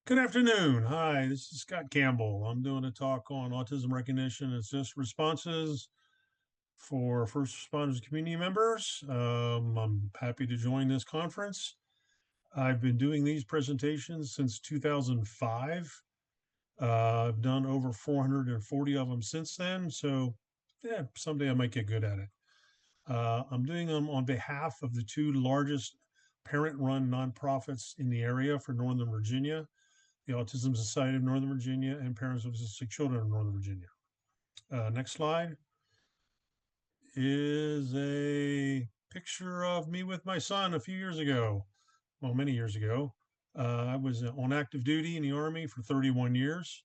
Good afternoon. Hi, this is Scott Campbell. I'm doing a talk on autism recognition and assist responses for first responders and community members. I'm happy to join this conference. I've been doing these presentations since 2005. I've done over 440 of them since then. So, yeah, someday I might get good at it. I'm doing them on behalf of the two largest parent run nonprofits in the area for Northern Virginia, the Autism Society of Northern Virginia, and Parents of Autistic Children of Northern Virginia. Next slide is a picture of me with my son a few years ago. Well, many years ago. I was on active duty in the Army for 31 years,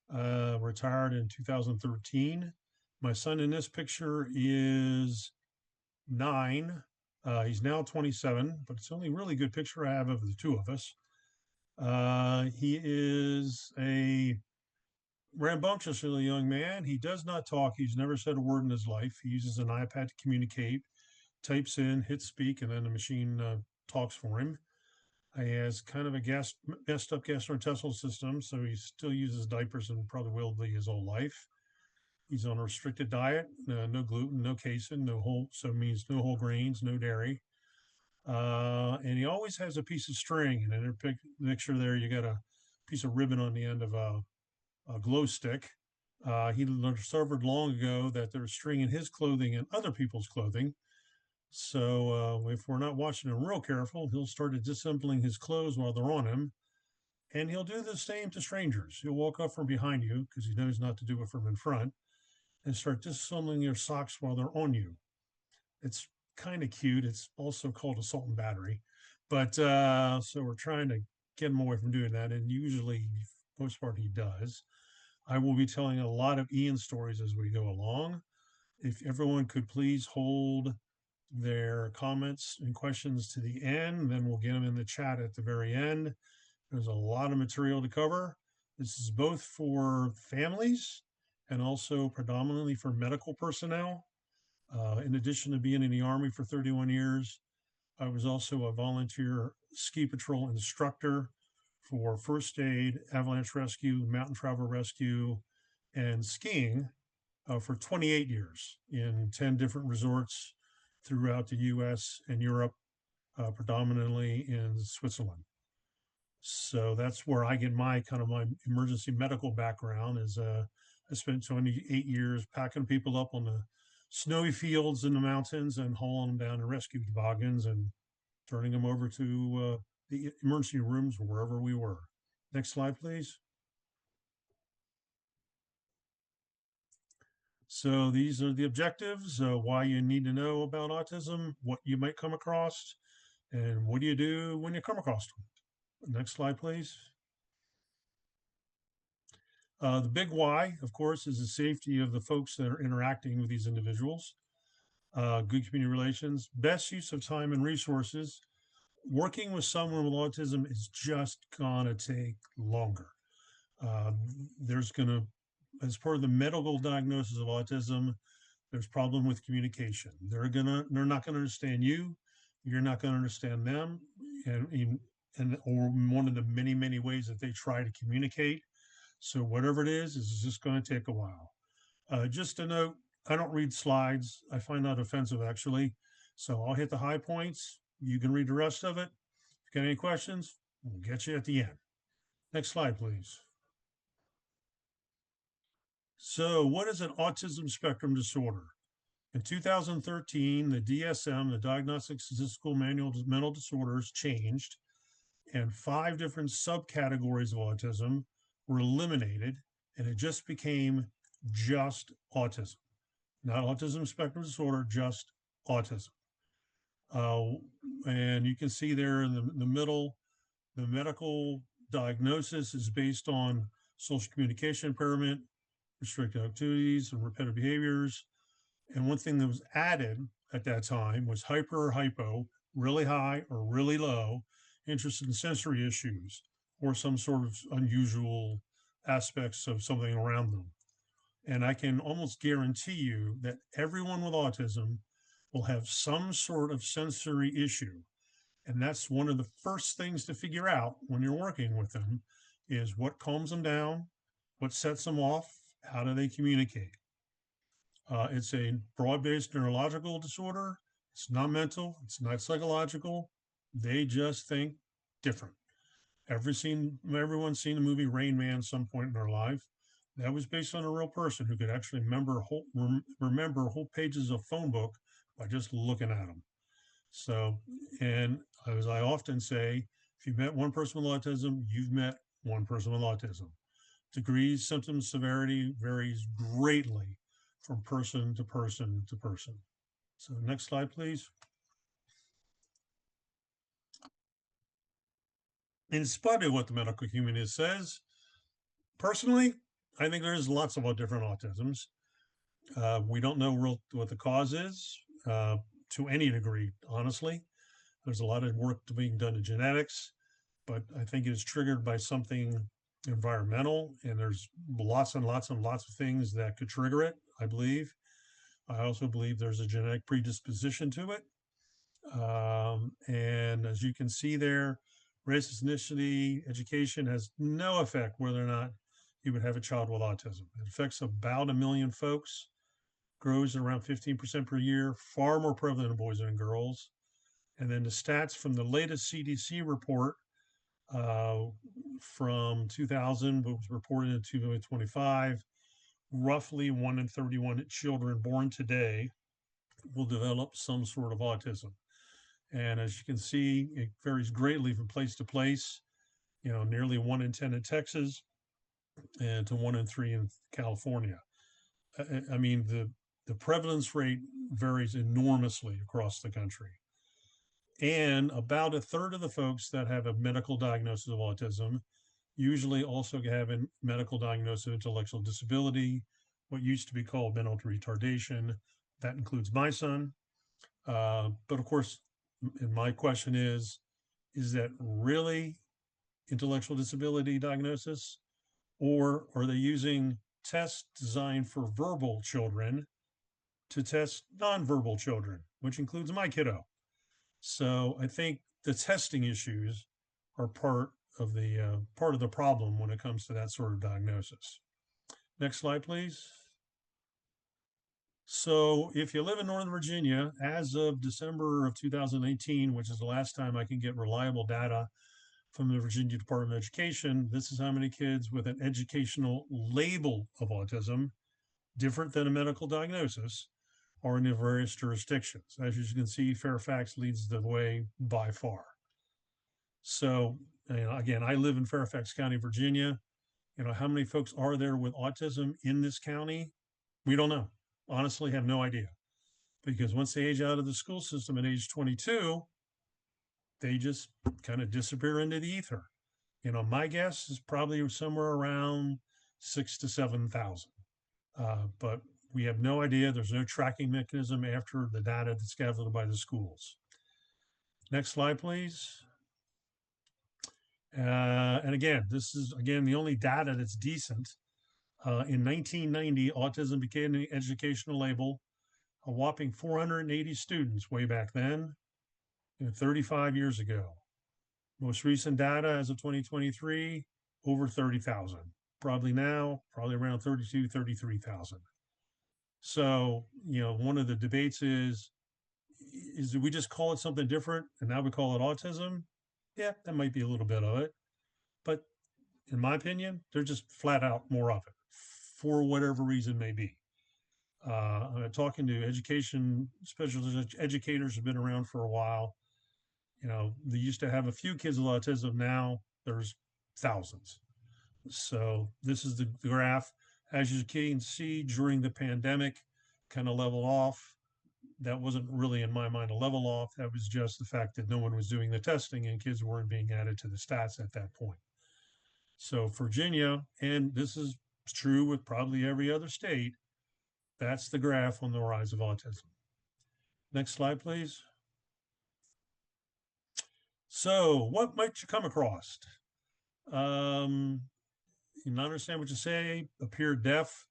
retired in 2013. My son in this picture is 9. He's now 27, but it's the only really good picture I have of the two of us. He is a rambunctious little young man. He does not talk. He's never said a word in his life. He uses an iPad to communicate, types in, hits speak, and then the machine talks for him. He has kind of a messed up gastrointestinal system, so he still uses diapers and probably will be his whole life. He's on a restricted diet, no gluten, no casein, no whole, so it means no whole grains, no dairy. And he always has a piece of string. And in the picture there, you got a piece of ribbon on the end of a glow stick. He discovered long ago that there's string in his clothing and other people's clothing. So if we're not watching him real careful, he'll start disassembling his clothes while they're on him. And he'll do the same to strangers. He'll walk up from behind you because he knows not to do it from in front and start disassembling your socks while they're on you. It's kind of cute. It's also called assault and battery. But so we're trying to get him away from doing that. And usually, most part, he does. I will be telling a lot of Ian stories as we go along. If everyone could please hold their comments and questions to the end, then we'll get them in the chat at the very end. There's a lot of material to cover. This is both for families and also predominantly for medical personnel. In addition to being in the Army for 31 years, I was also a volunteer ski patrol instructor for first aid, avalanche rescue, mountain travel rescue, and skiing for 28 years in 10 different resorts throughout the US and Europe, predominantly in Switzerland. So that's where I get my kind of my emergency medical background is I spent 28 years packing people up on the snowy fields in the mountains and hauling them down to rescue toboggans and turning them over to the emergency rooms wherever we were. Next slide, please. So these are the objectives, why you need to know about autism, what you might come across, and what do you do when you come across them. Next slide, please. The big why, of course, is the safety of the folks that are interacting with these individuals. Good community relations, best use of time and resources. Working with someone with autism is just gonna take longer. Uh, there's gonna, as part of the medical diagnosis of autism, there's problem with communication. They're not gonna understand you. You're not gonna understand them, and or one of the many ways that they try to communicate. So whatever it is just going to take a while. Just a note, I don't read slides. I find that offensive actually. So I'll hit the high points. You can read the rest of it. If you got any questions, we'll get you at the end. Next slide, please. So what is an autism spectrum disorder? In 2013, the DSM, the Diagnostic Statistical Manual of Mental Disorders, changed, and 5 different subcategories of autism were eliminated, and it just became just autism, not autism spectrum disorder, just autism. Uh, and you can see there in the middle, the medical diagnosis is based on social communication impairment, restricted activities, and repetitive behaviors. And one thing that was added at that time was hyper or hypo, really high or really low, interest in sensory issues or some sort of unusual aspects of something around them. And I can almost guarantee you that everyone with autism will have some sort of sensory issue. And that's one of the first things to figure out when you're working with them is what calms them down, what sets them off, how do they communicate. It's a broad-based neurological disorder. It's not mental. It's not psychological. They just think different. Everyone's seen the movie Rain Man some point in their life. That was based on a real person who could actually remember whole pages of phone book by just looking at them. So, and as I often say, if you've met one person with autism, you've met one person with autism. Degrees, symptoms, severity varies greatly from person to person to person. So, next slide, please. In spite of what the medical community says, personally, I think there's lots of different autisms. We don't know what the cause is to any degree, honestly. There's a lot of work being done in genetics, but I think it is triggered by something environmental, and there's lots and lots and lots of things that could trigger it, I believe. I also believe there's a genetic predisposition to it. And as you can see there, race, ethnicity, education has no effect whether or not you would have a child with autism. It affects about 1 million folks, grows around 15% per year, far more prevalent in boys than in girls. And then the stats from the latest CDC report uh, from 2000, but was reported in 2025, roughly 1 in 31 children born today will develop some sort of autism. And as you can see, it varies greatly from place to place. Nearly 1 in 10 in Texas and to 1 in 3 in California. I mean, the prevalence rate varies enormously across the country. And about a third of the folks that have a medical diagnosis of autism usually also have a medical diagnosis of intellectual disability, what used to be called mental retardation. That includes my son. But of course, and my question is that really intellectual disability diagnosis? Or are they using tests designed for verbal children to test nonverbal children, which includes my kiddo? So I think the testing issues are part of the problem when it comes to that sort of diagnosis. Next slide, please. So if you live in Northern Virginia, as of December of 2018, which is the last time I can get reliable data from the Virginia Department of Education, this is how many kids with an educational label of autism, different than a medical diagnosis, are in the various jurisdictions. As you can see, Fairfax leads the way by far. So, again, I live in Fairfax County, Virginia. How many folks are there with autism in this county? We don't know. Honestly, have no idea. Because once they age out of the school system at age 22, they just kind of disappear into the ether. My guess is probably somewhere around 6 to 7,000. But we have no idea. There's no tracking mechanism after the data that's gathered by the schools. Next slide, please. And again, this is the only data that's decent. In 1990, autism became an educational label. A whopping 480 students way back then, 35 years ago. Most recent data as of 2023, over 30,000. Probably now, probably around 32, 33,000. So, one of the debates is do we just call it something different and now we call it autism? Yeah, that might be a little bit of it. But in my opinion, they're just flat out more of it for whatever reason may be. Talking to education specialist educators have been around for a while. They used to have a few kids with autism. Now there's thousands. So this is the graph. As you can see, during the pandemic, kind of leveled off. That wasn't really, in my mind, a level off. That was just the fact that no one was doing the testing and kids weren't being added to the stats at that point. So Virginia, and this is true with probably every other state, that's the graph on the rise of autism. Next slide, please. So what might you come across? You not understand what you say, appear deaf.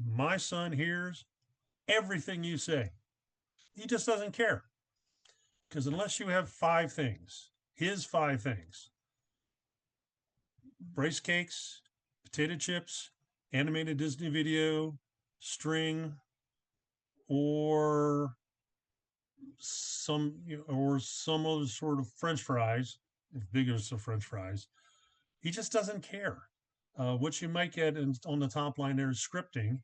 My son hears everything you say. He just doesn't care. Because unless you have five things, his five things: rice cakes, potato chips, animated Disney video, string, or some other sort of French fries, as big as the French fries. He just doesn't care. What you might get on the top line there is scripting,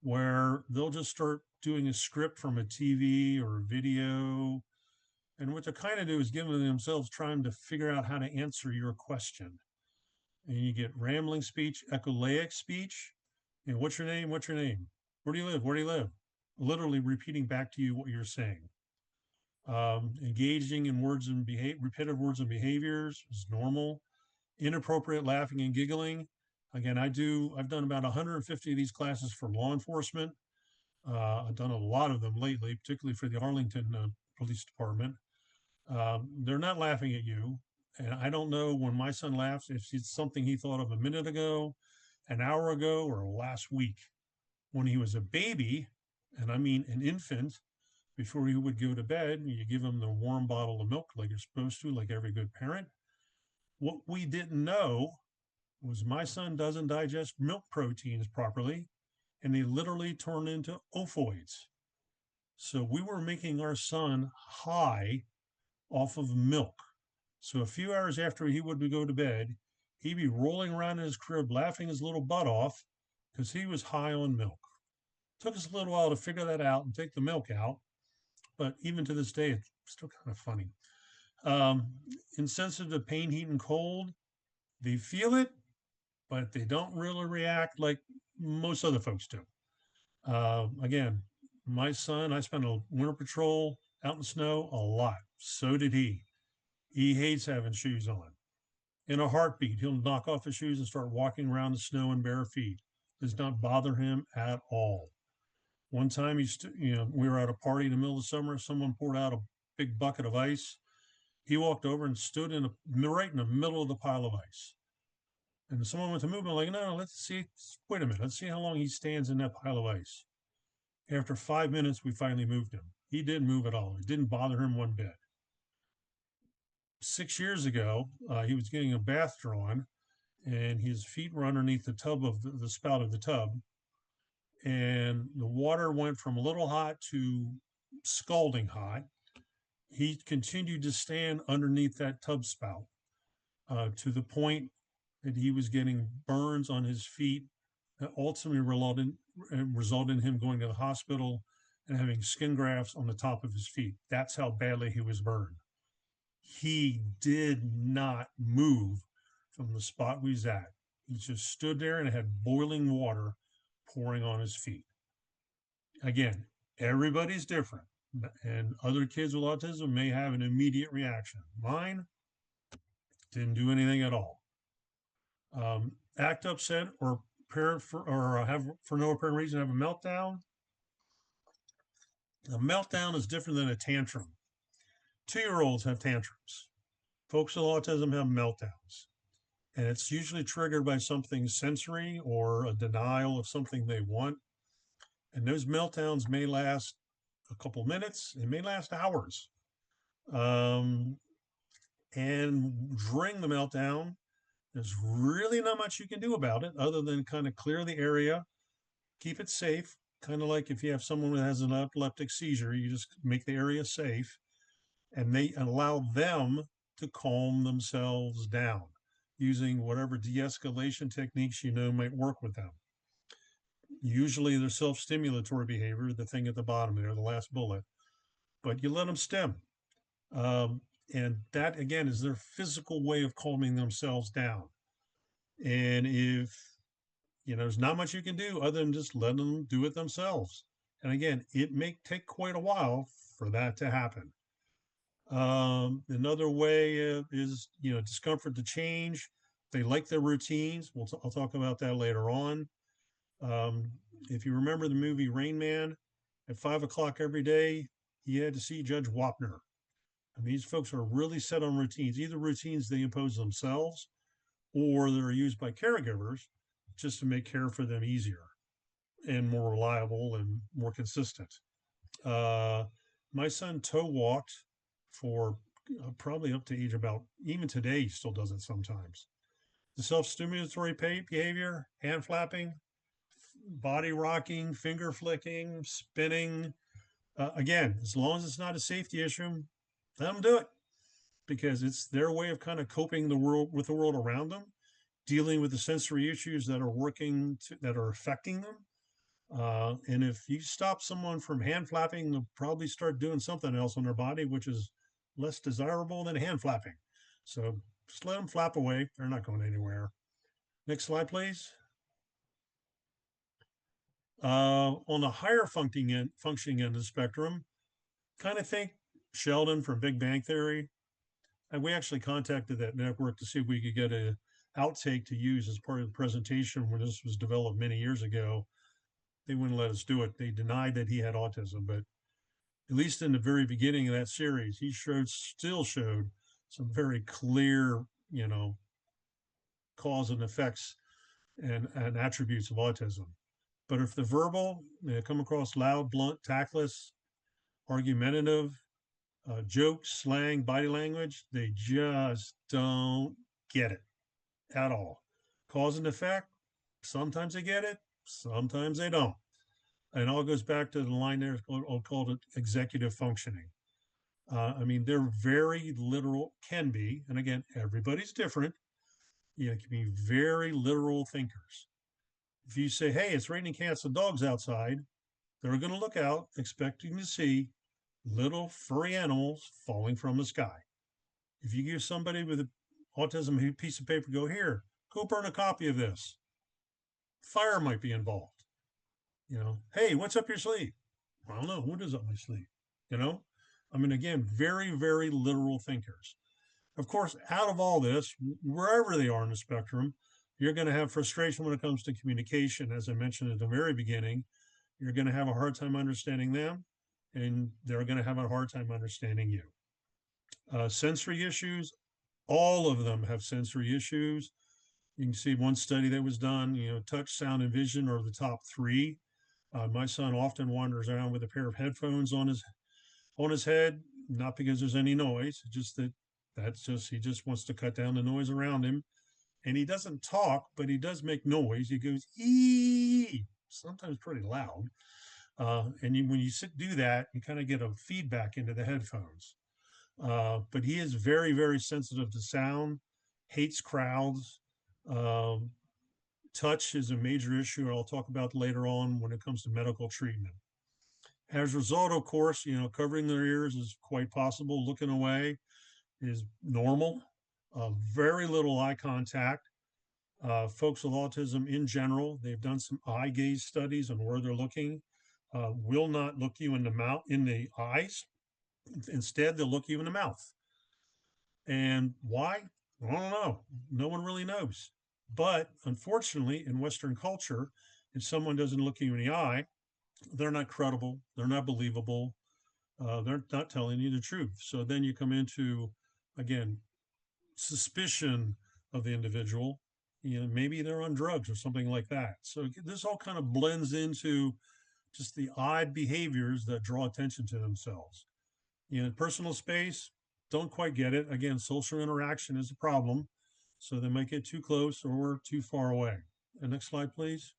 where they'll just start doing a script from a TV or a video. And what they're kind of do is giving themselves trying to figure out how to answer your question. And you get rambling speech, echolaic speech. What's your name? What's your name? Where do you live? Where do you live? Literally repeating back to you what you're saying. Engaging in words and repetitive words and behaviors is normal. Inappropriate laughing and giggling. Again, I've done about 150 of these classes for law enforcement. I've done a lot of them lately, particularly for the Arlington Police Department. They're not laughing at you. And I don't know when my son laughs if it's something he thought of a minute ago, an hour ago, or last week. When he was a baby, and I mean an infant, before he would go to bed, you give him the warm bottle of milk like you're supposed to, like every good parent. What we didn't know was my son doesn't digest milk proteins properly, and they literally turn into ophoids. So we were making our son high off of milk. So a few hours after he would go to bed, he'd be rolling around in his crib laughing his little butt off because he was high on milk. Took us a little while to figure that out and take the milk out, but even to this day, it's still kind of funny. Um, Insensitive to pain, heat, and cold, they feel it, but they don't really react like most other folks do. Again, my son, I spent a winter patrol out in the snow a lot. So did he. He hates having shoes on. In a heartbeat, he'll knock off his shoes and start walking around the snow in bare feet. Does not bother him at all. One time, we were at a party in the middle of the summer. Someone poured out a big bucket of ice. He walked over and stood right in the middle of the pile of ice. And someone went to move him. Like, no, let's see. Wait a minute. Let's see how long he stands in that pile of ice. After 5 minutes, we finally moved him. He didn't move at all. It didn't bother him one bit. 6 years ago, he was getting a bath drawn, and his feet were underneath the tub of the spout of the tub. And the water went from a little hot to scalding hot. He continued to stand underneath that tub spout to the point that he was getting burns on his feet that ultimately resulted in him going to the hospital and having skin grafts on the top of his feet. That's how badly he was burned. He did not move from the spot we was at. He just stood there and had boiling water pouring on his feet. Again, everybody's different, and other kids with autism may have an immediate reaction. Mine didn't do anything at all. Act upset or have for no apparent reason have a meltdown. A meltdown is different than a tantrum. 2-year-olds have tantrums. Folks with autism have meltdowns, and it's usually triggered by something sensory or a denial of something they want. And those meltdowns may last a couple minutes, it may last hours. And during the meltdown, there's really not much you can do about it other than kind of clear the area, keep it safe. Kind of like if you have someone that has an epileptic seizure, you just make the area safe and they allow them to calm themselves down using whatever de-escalation techniques might work with them. Usually they're self-stimulatory behavior, the thing at the bottom there, the last bullet, but you let them stim. And that, again, is their physical way of calming themselves down. And if, there's not much you can do other than just let them do it themselves. And again, it may take quite a while for that to happen. Another way is, discomfort to change. They like their routines. I'll talk about that later on. If you remember the movie Rain Man, at 5 o'clock every day, he had to see Judge Wapner. And these folks are really set on routines, either routines they impose themselves or they're used by caregivers just to make care for them easier and more reliable and more consistent. My son toe walked for probably up to age about, even today, he still does it sometimes. The self-stimulatory behavior, hand flapping, body rocking, finger flicking, spinning. Again, as long as it's not a safety issue, let them do it because it's their way of kind of coping the world with the world around them, dealing with the sensory issues that are that are affecting them. And if you stop someone from hand flapping, they'll probably start doing something else on their body, which is less desirable than hand flapping. So just let them flap away. They're not going anywhere. Next slide, please. On the higher functioning end of the spectrum, kind of think Sheldon from Big Bang Theory. And we actually contacted that network to see if we could get a outtake to use as part of the presentation when this was developed many years ago. They wouldn't let us do it. They denied that he had autism, but at least in the very beginning of that series, he still showed some very clear, cause and effects and attributes of autism. But if the verbal, they come across loud, blunt, tactless, argumentative, jokes, slang, body language, they just don't get it at all. Cause and effect, sometimes they get it, sometimes they don't. And it all goes back to the line there, I'll call it executive functioning. I mean, they're very literal, can be, and again, everybody's different. Can be very literal thinkers. If you say, hey, it's raining cats and dogs outside, they're going to look out expecting to see little furry animals falling from the sky. If you give somebody with autism a piece of paper, go here, go burn a copy of this. Fire might be involved. Hey, what's up your sleeve? I don't know. What is up my sleeve? I mean, again, very, very literal thinkers. Of course, out of all this, wherever they are in the spectrum, you're going to have frustration when it comes to communication. As I mentioned at the very beginning, you're going to have a hard time understanding them, and they're going to have a hard time understanding you. Sensory issues, all of them have sensory issues. You can see one study that was done, touch, sound, and vision are the top three. My son often wanders around with a pair of headphones on his head, not because there's any noise, just he just wants to cut down the noise around him. And he doesn't talk, but he does make noise. He goes, ee, sometimes pretty loud. When you do that, you kind of get a feedback into the headphones. But he is very, very sensitive to sound, hates crowds. Touch is a major issue, I'll talk about later on when it comes to medical treatment. As a result, of course, covering their ears is quite possible. Looking away is normal. Very little eye contact. Folks with autism in general, they've done some eye gaze studies on where they're looking. Will not look you in the eyes. Instead, they'll look you in the mouth. And why? I don't know. No one really knows. But unfortunately, in Western culture, if someone doesn't look you in the eye, they're not credible. They're not believable. They're not telling you the truth. So then you come into, again, suspicion of the individual. Maybe they're on drugs or something like that. So this all kind of blends into just the odd behaviors that draw attention to themselves. Personal space, don't quite get it. Again, social interaction is a problem. So they might get too close or too far away. And next slide, please.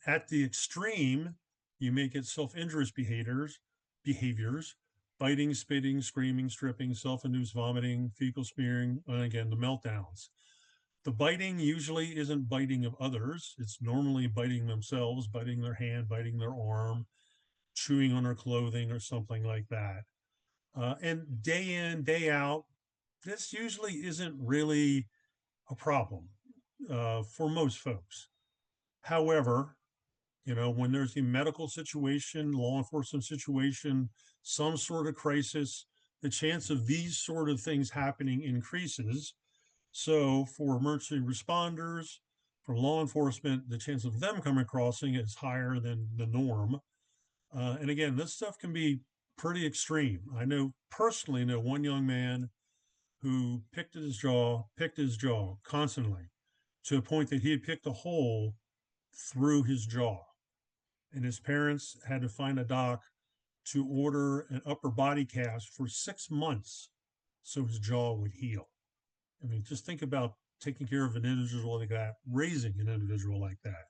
At the extreme, you may get self-injurious behaviors, biting, spitting, screaming, stripping, self-induced vomiting, fecal smearing, and again, the meltdowns. The biting usually isn't biting of others. It's normally biting themselves, biting their hand, biting their arm, chewing on their clothing or something like that. And day in, day out, this usually isn't really a problem for most folks. However, when there's a medical situation, law enforcement situation, some sort of crisis, the chance of these sort of things happening increases. So for emergency responders, for law enforcement, the chance of them coming crossing is higher than the norm. And again, this stuff can be pretty extreme. I personally know one young man who picked his jaw constantly to the point that he had picked a hole through his jaw. And his parents had to find a doc to order an upper body cast for 6 months so his jaw would heal. I mean, just think about taking care of an individual like that, raising an individual like that.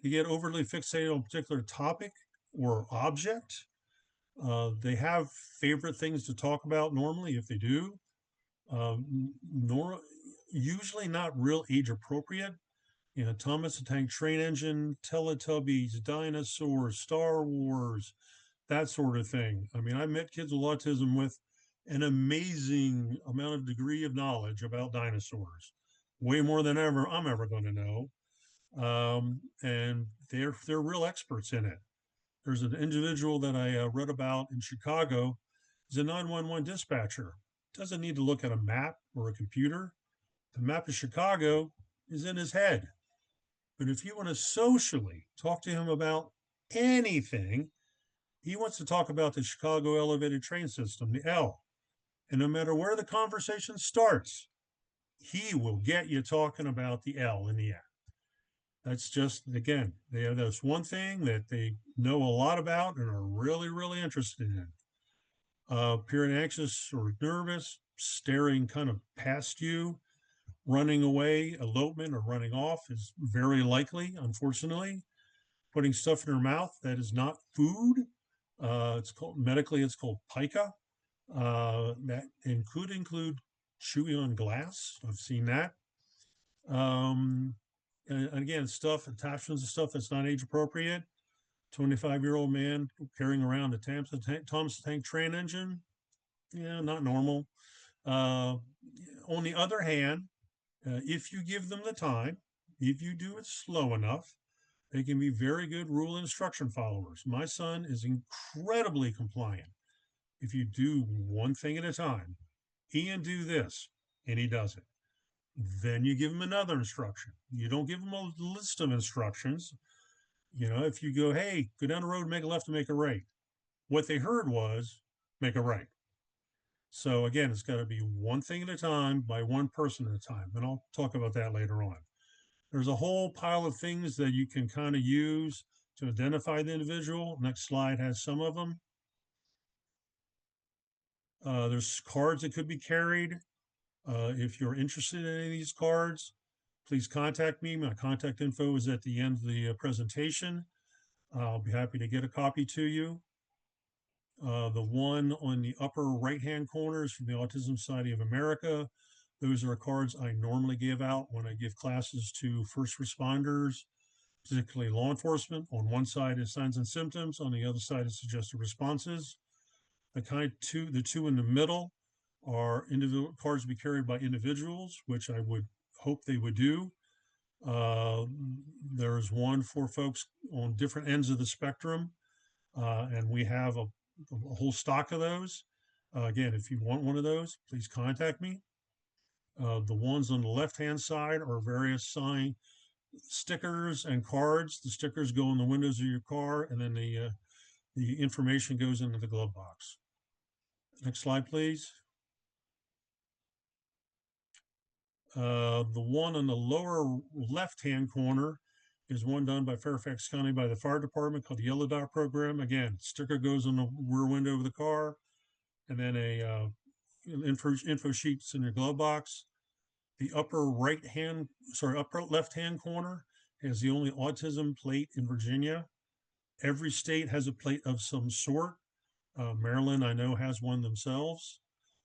You get overly fixated on a particular topic or object. They have favorite things to talk about normally if they do. Nor usually not real age appropriate. You know, Thomas the Tank Train Engine, Teletubbies, dinosaurs, Star Wars, that sort of thing. I mean, I met kids with autism with an amazing amount of degree of knowledge about dinosaurs, way more than ever I'm ever going to know. And they're real experts in it. There's an individual that I read about in Chicago. He's a 911 dispatcher. Doesn't need to look at a map or a computer. The map of Chicago is in his head. But if you want to socially talk to him about anything, he wants to talk about the Chicago elevated train system, the L. And no matter where the conversation starts, he will get you talking about the L in the end. That's just, again, they have this one thing that they know a lot about and are really, really interested in. Appearing anxious or nervous, staring kind of past you, running away, elopement, or running off is very likely, unfortunately. Putting stuff in her mouth that is not food. It's called medically, it's called pica. That could include chewing on glass. I've seen that. And again, stuff, attachments of stuff that's not age appropriate. 25-year-old man carrying around a Thomas the Tank Train Engine. Yeah, not normal. On the other hand, if you give them the time, if you do it slow enough, they can be very good rule instruction followers. My son is incredibly compliant. If you do one thing at a time, Ian, do this, and he does it. Then you give him another instruction. You don't give him a list of instructions. You know, if you go, hey, go down the road, make a left and make a right. What they heard was make a right. So again, it's got to be one thing at a time by one person at a time. And I'll talk about that later on. There's a whole pile of things that you can kind of use to identify the individual. Next slide has some of them. There's cards that could be carried. If you're interested in any of these cards, please contact me. My contact info is at the end of the presentation. I'll be happy to get a copy to you. The one on the upper right-hand corner is from the Autism Society of America. Those are cards I normally give out when I give classes to first responders, particularly law enforcement. On one side is signs and symptoms, on the other side is suggested responses. The two in the middle are individual cards to be carried by individuals, which I would hope they would do. There's one for folks on different ends of the spectrum, and we have a whole stock of those. Again, if you want one of those, please contact me. The ones on the left-hand side are various sign stickers and cards. The stickers go in the windows of your car, and then the information goes into the glove box. Next slide, please. The one on the lower left-hand corner is one done by Fairfax County by the fire department called the Yellow Dot Program. Again, sticker goes on the rear window of the car, and then a info sheets in your glove box. The upper left-hand corner is the only autism plate in Virginia. Every state has a plate of some sort. Maryland, I know, has one themselves.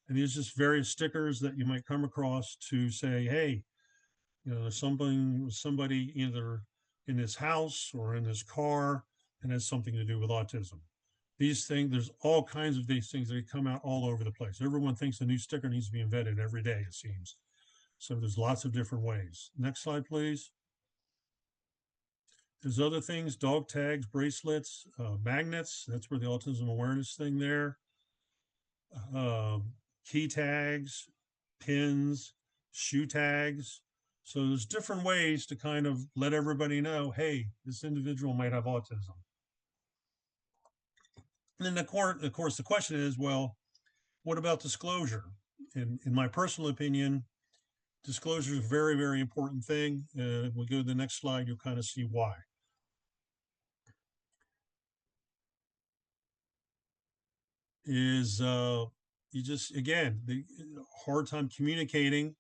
And these are just various stickers that you might come across to say, hey, you know, there's somebody either in this house or in this car and has something to do with autism. These things, there's all kinds of these things that come out all over the place. Everyone thinks a new sticker needs to be invented every day, it seems. So there's lots of different ways. Next slide, please. There's other things, dog tags, bracelets, magnets. That's where the autism awareness thing there. Key tags, pins, shoe tags. So there's different ways to kind of let everybody know, hey, this individual might have autism. And then of course, the question is, well, what about disclosure? In my personal opinion, disclosure is a very, very important thing. If we go to the next slide, you'll kind of see why. is you just, again, the hard time communicating,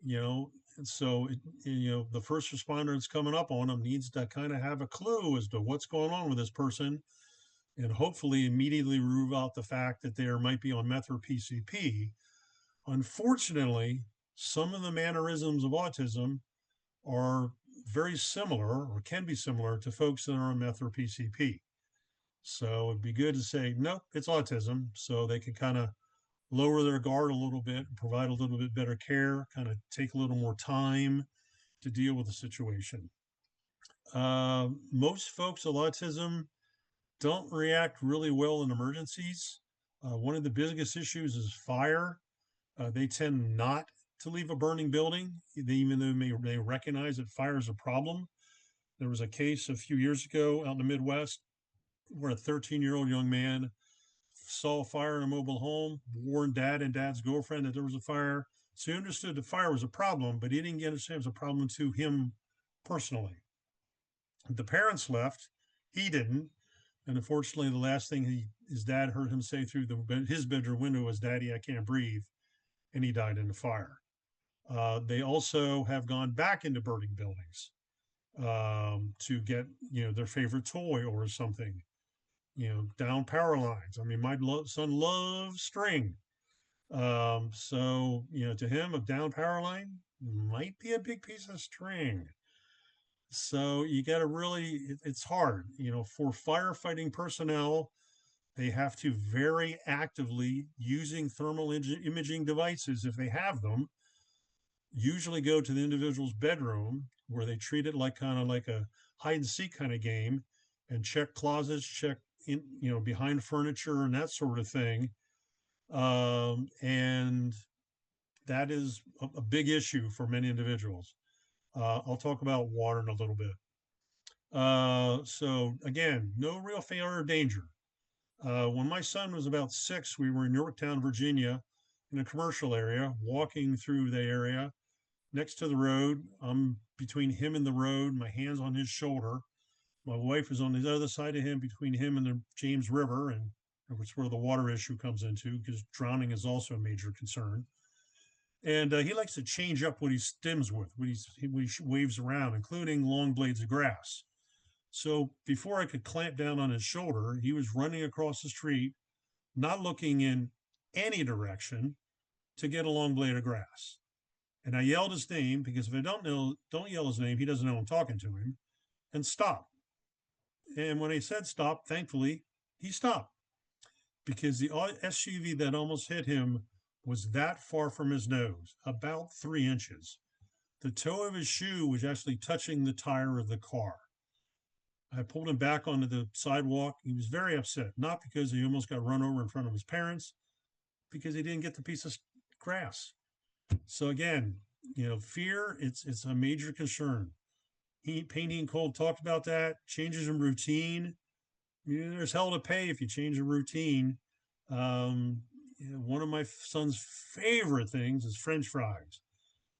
you know. And so the first responder that's coming up on them needs to kind of have a clue as to what's going on with this person, and hopefully immediately rule out the fact that they might be on meth or PCP. Unfortunately, some of the mannerisms of autism are very similar, or can be similar, to folks that are on meth or PCP. So it'd be good to say, nope, it's autism. So they can kind of lower their guard a little bit, provide a little bit better care, kind of take a little more time to deal with the situation. Most folks with autism don't react really well in emergencies. One of the biggest issues is fire. They tend not to leave a burning building, even though they recognize that fire is a problem. There was a case a few years ago out in the Midwest where a 13-year-old young man saw a fire in a mobile home, warned dad and dad's girlfriend that there was a fire. So he understood the fire was a problem, but he didn't understand it was a problem to him personally. The parents left, he didn't. And unfortunately, the last thing his dad heard him say through his bedroom window was, "Daddy, I can't breathe," and he died in the fire. They also have gone back into burning buildings to get their favorite toy or something. Down power lines. I mean, my son loves string. So to him, a down power line might be a big piece of string. So you got to really, it's hard, for firefighting personnel. They have to very actively, using thermal imaging devices, if they have them, usually go to the individual's bedroom where they treat it like kind of like a hide and seek kind of game, and check closets, check in, behind furniture and that sort of thing. And that is a big issue for many individuals. I'll talk about water in a little bit. So again, no real failure or danger. When my son was about 6, we were in Yorktown, Virginia, in a commercial area, walking through the area next to the road. I'm between him and the road, my hands on his shoulder. My wife is on the other side of him, between him and the James River, and which is where the water issue comes into, because drowning is also a major concern. And he likes to change up what he stims with, what he waves around, including long blades of grass. So before I could clamp down on his shoulder, he was running across the street, not looking in any direction, to get a long blade of grass. And I yelled his name, because if I don't yell his name, he doesn't know I'm talking to him, and stop. And when I said stop, thankfully, he stopped, because the SUV that almost hit him was that far from his nose, about 3 inches. The toe of his shoe was actually touching the tire of the car. I pulled him back onto the sidewalk. He was very upset, not because he almost got run over in front of his parents, because he didn't get the piece of grass. So again, fear, it's a major concern. Heat, pain, and cold, talked about that. Changes in routine. There's hell to pay if you change a routine. One of my son's favorite things is French fries.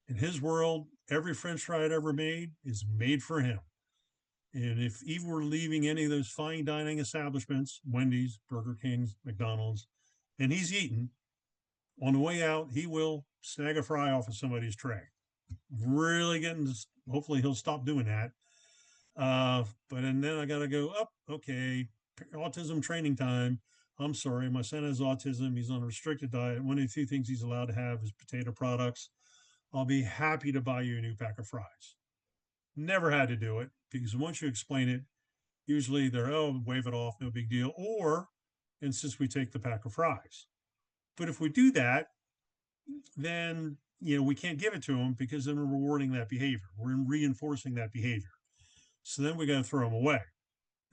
In his world, every French fry I'd ever made is made for him. And if even we're leaving any of those fine dining establishments, Wendy's, Burger King's, McDonald's, and he's eating, on the way out, he will snag a fry off of somebody's tray. Really getting to, hopefully he'll stop doing that. And then I got to go up. Okay, autism training time. I'm sorry, my son has autism. He's on a restricted diet. One of the few things he's allowed to have is potato products. I'll be happy to buy you a new pack of fries. Never had to do it, because once you explain it, usually they're, oh, wave it off, no big deal, or insist we take the pack of fries. But if we do that, then we can't give it to them, because then we're rewarding that behavior. We're reinforcing that behavior. So then we got to throw them away.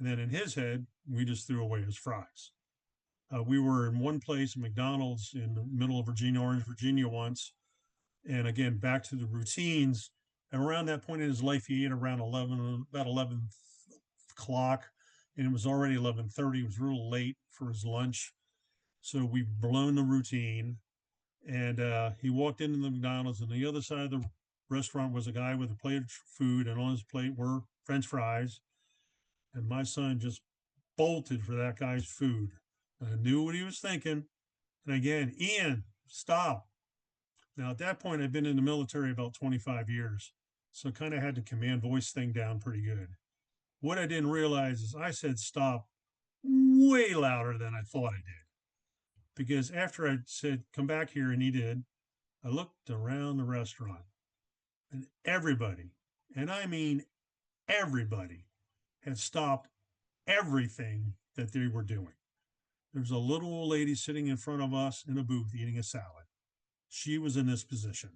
And then in his head, we just threw away his fries. We were in one place, McDonald's, in the middle of Virginia, Orange, Virginia, once. And again, back to the routines. And around that point in his life, he ate around about 11 o'clock, and it was already 11:30. It was real late for his lunch. So we've blown the routine. And he walked into the McDonald's, and the other side of the restaurant was a guy with a plate of food, and on his plate were French fries. And my son just bolted for that guy's food. I knew what he was thinking. And again, Ian, stop. Now, at that point, I'd been in the military about 25 years. So kind of had the command voice thing down pretty good. What I didn't realize is I said stop way louder than I thought I did. Because after I said, come back here, and he did, I looked around the restaurant and everybody, and I mean everybody, had stopped everything that they were doing. There was a little old lady sitting in front of us in a booth eating a salad. She was in this position.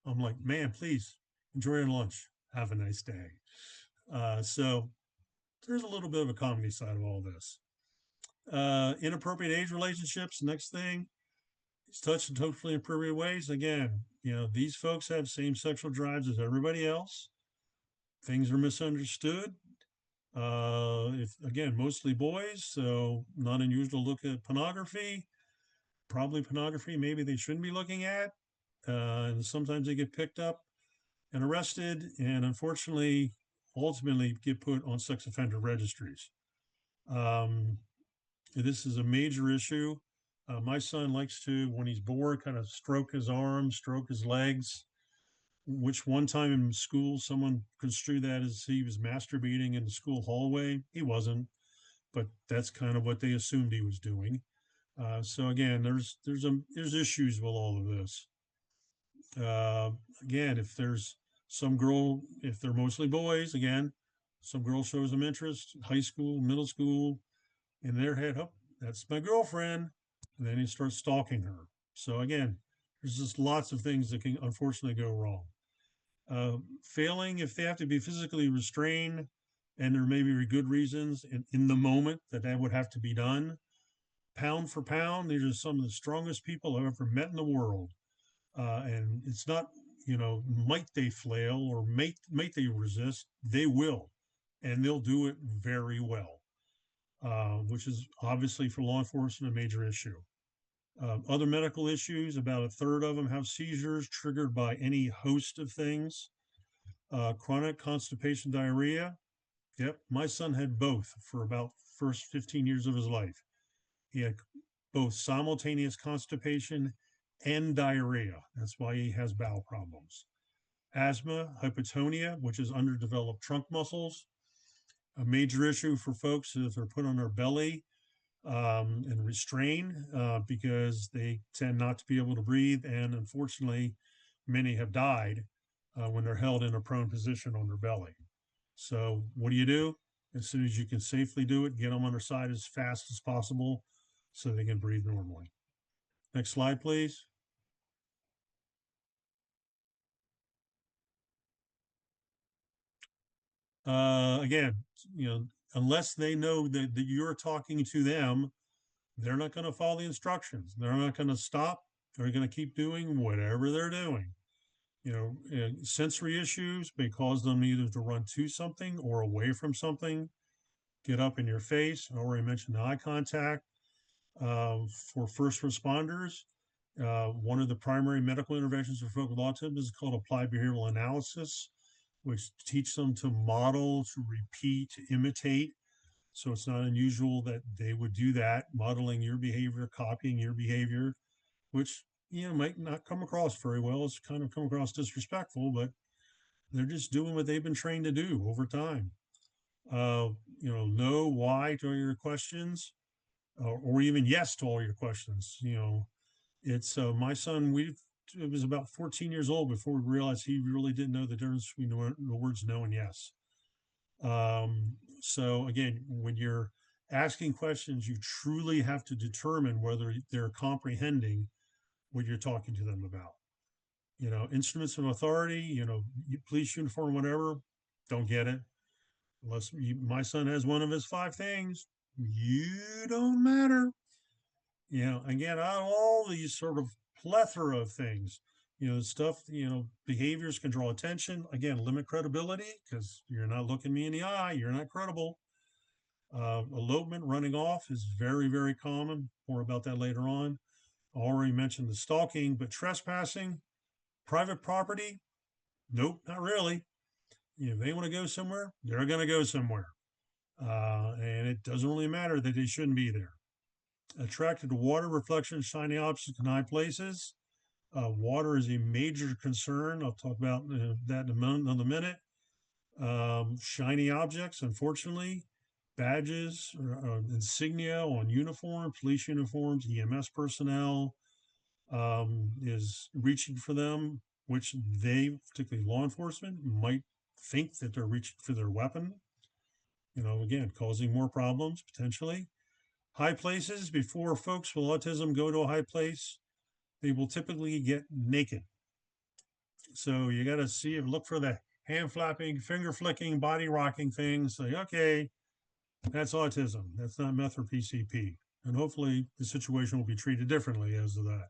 I'm like, man, please enjoy your lunch. Have a nice day. So there's a little bit of a comedy side of all this. Inappropriate age relationships. Next thing, he's touched in totally inappropriate ways. Again, these folks have same sexual drives as everybody else. Things are misunderstood. If again, mostly boys, so not unusual to look at pornography. Probably pornography, maybe they shouldn't be looking at. And sometimes they get picked up and arrested, and unfortunately, ultimately get put on sex offender registries. Um, this is a major issue. My son likes to, when he's bored, kind of stroke his arms, stroke his legs, which one time in school, someone construed that as he was masturbating in the school hallway. He wasn't, but that's kind of what they assumed he was doing. So again, there's issues with all of this. Uh, Again, if there's some girl, if they're mostly boys, again, some girl shows them interest, high school, middle school, in their head, oh, that's my girlfriend. And then he starts stalking her. So again, there's just lots of things that can unfortunately go wrong. Failing if they have to be physically restrained, and there may be good reasons in the moment that would have to be done. Pound for pound, these are some of the strongest people I've ever met in the world. And it's not, might they flail or might they resist? They will, and they'll do it very well, which is obviously for law enforcement a major issue. Other medical issues, about a third of them have seizures triggered by any host of things. Chronic constipation, diarrhea. Yep, my son had both for about first 15 years of his life. He had both simultaneous constipation and diarrhea. That's why he has bowel problems. Asthma, hypotonia, which is underdeveloped trunk muscles. A major issue for folks is if they're put on their belly and restrained because they tend not to be able to breathe. And unfortunately, many have died when they're held in a prone position on their belly. So, what do? As soon as you can safely do it, get them on their side as fast as possible so they can breathe normally. Next slide, please. Again, unless they know that you're talking to them, they're not going to follow the instructions. They're not going to stop. They're going to keep doing whatever they're doing. Sensory issues may cause them either to run to something or away from something, get up in your face. I already mentioned eye contact. For first responders, one of the primary medical interventions for folk with autism is called applied behavioral analysis, which teach them to model, to repeat, to imitate. So it's not unusual that they would do that, modeling your behavior, copying your behavior, which might not come across very well. It's kind of come across disrespectful, but they're just doing what they've been trained to do over time. Uh, no, why to all your questions, or even yes to all your questions. It's my son. It was about 14 years old before we realized he really didn't know the difference between the words no and yes. So again, when you're asking questions, you truly have to determine whether they're comprehending what you're talking to them about. Instruments of authority, police uniform, whatever, don't get it. My son has one of his five things. You don't matter. Again, out of all these sort of plethora of things, stuff, behaviors can draw attention. Again, limit credibility because you're not looking me in the eye. You're not credible. Elopement, running off is very, very common. More about that later on. I already mentioned the stalking, but trespassing, private property, nope, not really. If they want to go somewhere, they're going to go somewhere. And it doesn't really matter that they shouldn't be there. Attracted to water, reflections, shiny objects in high places. Water is a major concern. I'll talk about that in another minute. Shiny objects, unfortunately, badges, insignia on uniform, police uniforms, EMS personnel, is reaching for them, which they, particularly law enforcement, might think that they're reaching for their weapon. Again, causing more problems potentially. High places, before folks with autism go to a high place, they will typically get naked. So you got to see and look for the hand flapping, finger flicking, body rocking things. Say, okay, that's autism. That's not meth or PCP. And hopefully the situation will be treated differently as to that.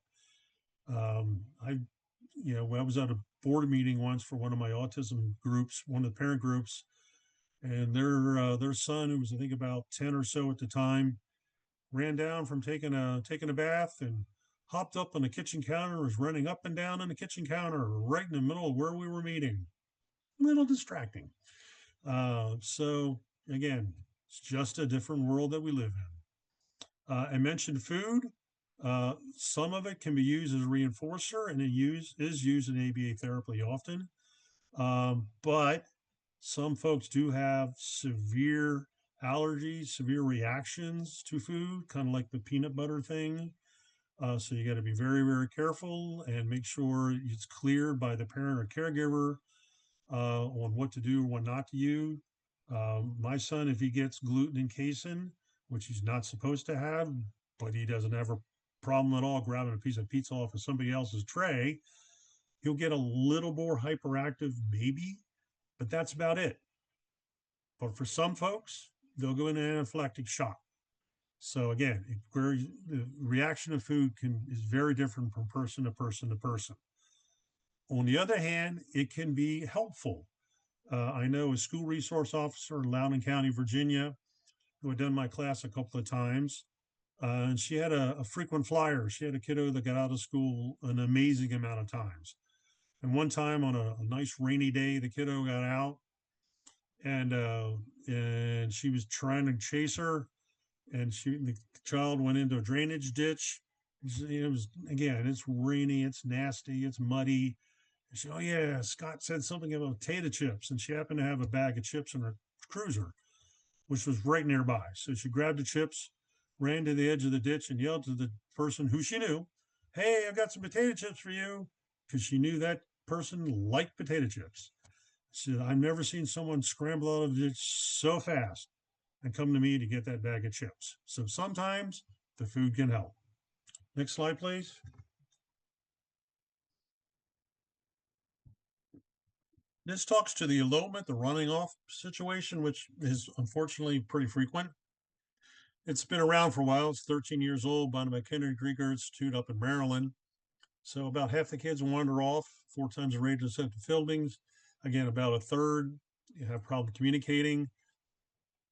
I, I was at a board meeting once for one of my autism groups, one of the parent groups, and their son, who was I think about 10 or so at the time, ran down from taking a bath and hopped up on the kitchen counter, was running up and down on the kitchen counter right in the middle of where we were meeting. A little distracting. So again, it's just a different world that we live in. I mentioned food. Some of it can be used as a reinforcer, and is used in ABA therapy often. But some folks do have severe allergies, severe reactions to food, kind of like the peanut butter thing. So you got to be very, very careful and make sure it's cleared by the parent or caregiver on what to do or what not to use. My son, if he gets gluten and casein, which he's not supposed to have, but he doesn't have a problem at all grabbing a piece of pizza off of somebody else's tray, he'll get a little more hyperactive, maybe, but that's about it. But for some folks, they'll go into anaphylactic shock. So again, where the reaction to food is very different from person to person to person. On the other hand, it can be helpful. I know a school resource officer in Loudoun County, Virginia, who had done my class a couple of times. And she had a frequent flyer. She had a kiddo that got out of school an amazing amount of times. And one time on a nice rainy day, the kiddo got out and she was trying to chase her, and the child went into a drainage ditch. It was, again, it's rainy, it's nasty, it's muddy. And she, oh yeah, Scott said something about potato chips, and she happened to have a bag of chips in her cruiser, which was right nearby. So she grabbed the chips, ran to the edge of the ditch, and yelled to the person who she knew, "Hey, I've got some potato chips for you," because she knew that person liked potato chips. She said, "I've never seen someone scramble out of the ditch so fast and come to me to get that bag of chips." So sometimes the food can help. Next slide, please. This talks to the elopement, the running off situation, which is unfortunately pretty frequent. It's been around for a while. It's 13 years old, by the McHenry Greek Institute up in Maryland. So about half the kids wander off 4 times the rate of central buildings. Again, about a third have problem communicating.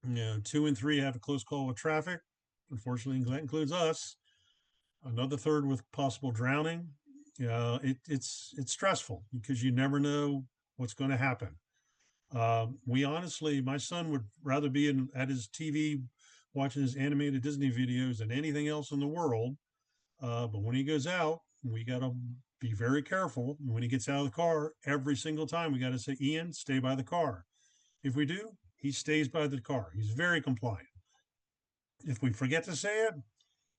2 and 3 have a close call with traffic. Unfortunately, that includes us. Another third with possible drowning. It's stressful because you never know what's going to happen. We honestly, my son would rather be at his TV watching his animated Disney videos than anything else in the world. But when he goes out, we got to be very careful. When he gets out of the car, every single time we got to say, "Ian, stay by the car." If we do, he stays by the car. He's very compliant. If we forget to say it,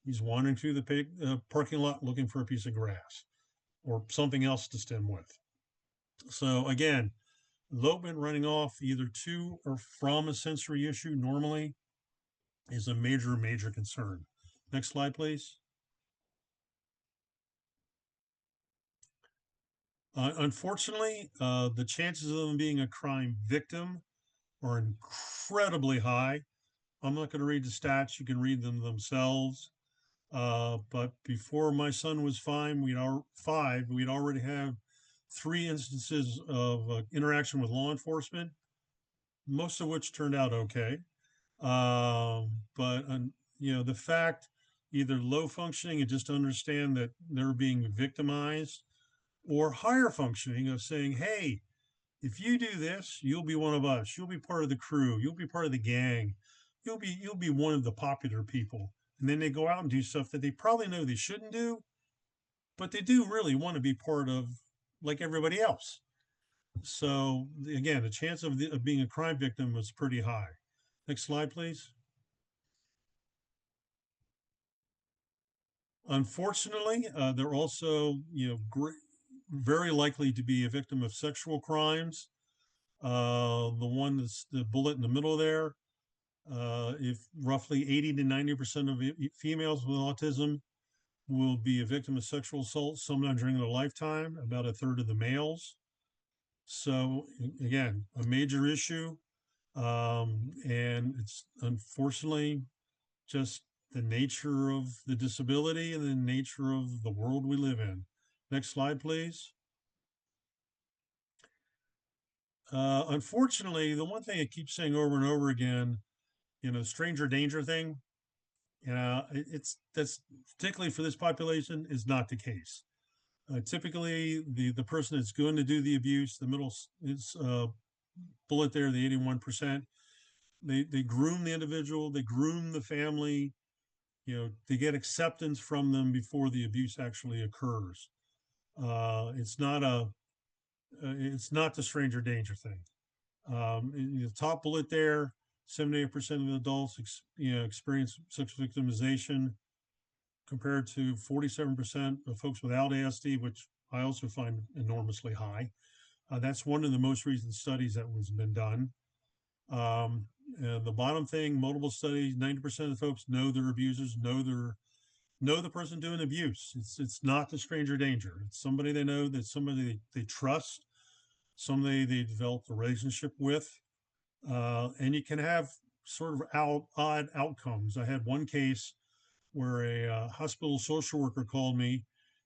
he's wandering through the parking lot looking for a piece of grass or something else to stem with. So again, elopement running off either to or from a sensory issue normally is a major, major concern. Next slide, please. Unfortunately, the chances of them being a crime victim are incredibly high. I'm not going to read the stats. You can read them themselves. But before my son was five, we'd already have 3 instances of interaction with law enforcement, most of which turned out okay. But the fact, either low functioning and just understand that they're being victimized, or higher functioning of saying, "Hey, If you do this, you'll be one of us. You'll be part of the crew. You'll be part of the gang. You'll be one of the popular people. And then they go out and do stuff that they probably know they shouldn't do, but they do really want to be part of, like everybody else. So again, the chance of being a crime victim was pretty high. Next slide, please. Unfortunately, they're also, very likely to be a victim of sexual crimes. The one that's the bullet in the middle there, if roughly 80 to 90% of females with autism will be a victim of sexual assault sometime during their lifetime, about a third of the males. So, again, a major issue. And it's unfortunately just the nature of the disability and the nature of the world we live in. Next slide, please. Unfortunately, the one thing I keep saying over and over again, stranger danger thing, it's that's particularly for this population is not the case. Typically, the person that's going to do the abuse, the middle is bullet there, the 81%. They groom the individual, they groom the family, they get acceptance from them before the abuse actually occurs. It's not the stranger danger thing. In the top bullet there, 78% of adults experience sex victimization compared to 47% of folks without ASD, which I also find enormously high. That's one of the most recent studies that was been done. The bottom thing, multiple studies, 90% of the folks know their abusers, know the person doing abuse. It's not the stranger danger. It's somebody they know, that somebody they trust, somebody they developed a relationship with. And you can have sort of odd outcomes. I had one case where a hospital social worker called me,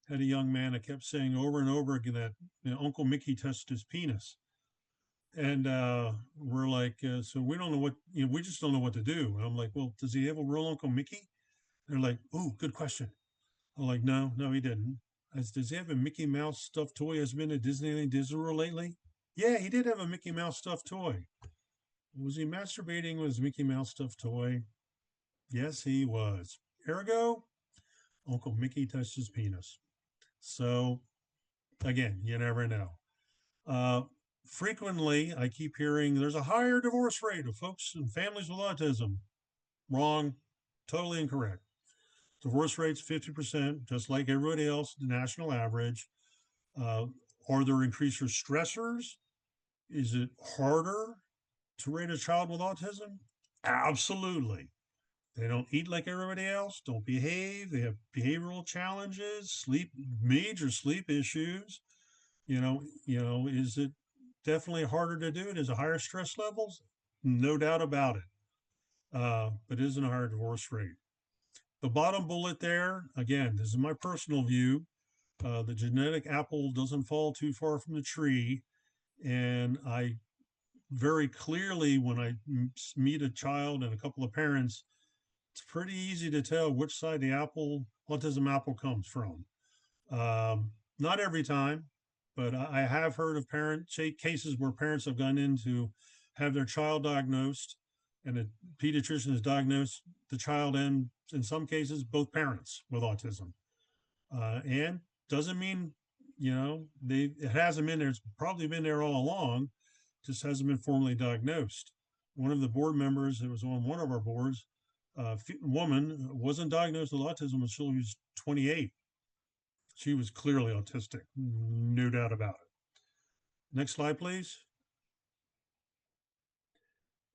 had a young man that kept saying over and over again that Uncle Mickey touched his penis. And we're like, so we don't know we just don't know what to do. And I'm like, well, does he have a real Uncle Mickey? They're like, oh, good question. I'm like, no, he didn't. I said, does he have a Mickey Mouse stuffed toy? Has been at Disneyland, Disney World lately? Yeah, he did have a Mickey Mouse stuffed toy. Was he masturbating with his Mickey Mouse stuffed toy? Yes, he was. Ergo, Uncle Mickey touched his penis. So, again, you never know. Uh, Frequently, I keep hearing there's a higher divorce rate of folks and families with autism. Wrong. Totally incorrect. Divorce rate's 50%, just like everybody else, the national average. Uh, are there increased stressors? Is it harder to raise a child with autism? Absolutely. They don't eat like everybody else, don't behave. They have behavioral challenges, major sleep issues. Is it definitely harder to do it? Is it higher stress levels? No doubt about it. But isn't a higher divorce rate. The bottom bullet there, again, this is my personal view. The genetic apple doesn't fall too far from the tree. And I very clearly, when I meet a child and a couple of parents, it's pretty easy to tell which side the autism apple comes from. Not every time, but I have heard of cases where parents have gone in to have their child diagnosed, and a pediatrician has diagnosed the child and, in some cases, both parents with autism. And doesn't mean, it hasn't been there. It's probably been there all along, just hasn't been formally diagnosed. One of the board members that was on one of our boards, woman, wasn't diagnosed with autism until she was 28. She was clearly autistic, no doubt about it. Next slide, please.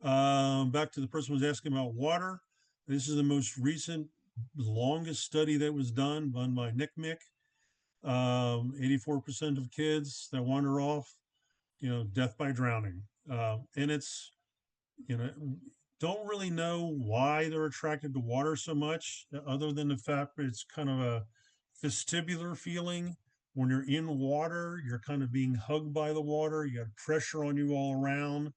Back to the person who was asking about water. This is the most recent, longest study that was done by NCMEC. 84% of kids that wander off, death by drowning. And it's, you know, don't really know why they're attracted to water so much, other than the fact that it's kind of a vestibular feeling. When you're in water, you're kind of being hugged by the water. You have pressure on you all around,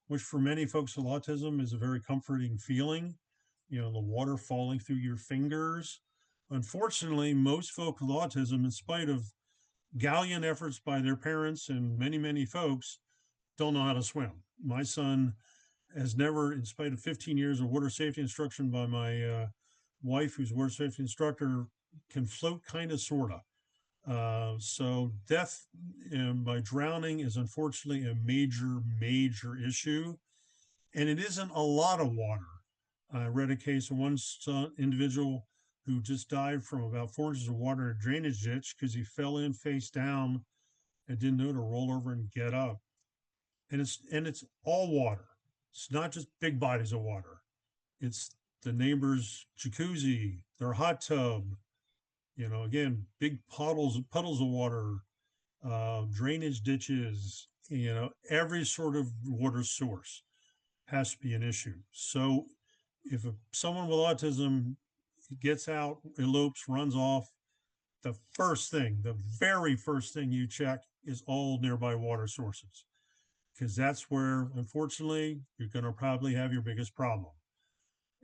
which for many folks with autism is a very comforting feeling. The water falling through your fingers. Unfortunately, most folks with autism, in spite of gallant efforts by their parents and many, many folks, don't know how to swim. My son has never, in spite of 15 years of water safety instruction by my wife, who's a water safety instructor, can float kind of, sort of. So death by drowning is unfortunately a major, major issue, and it isn't a lot of water. I read a case of one individual who just died from about 4 inches of water in a drainage ditch because he fell in face down and didn't know to roll over and get up. And it's all water. It's not just big bodies of water. It's the neighbor's jacuzzi, their hot tub. Again, big puddles of water, drainage ditches. Every sort of water source has to be an issue. So if someone with autism gets out, elopes, runs off, the very first thing you check is all nearby water sources, because that's where, unfortunately, you're going to probably have your biggest problem.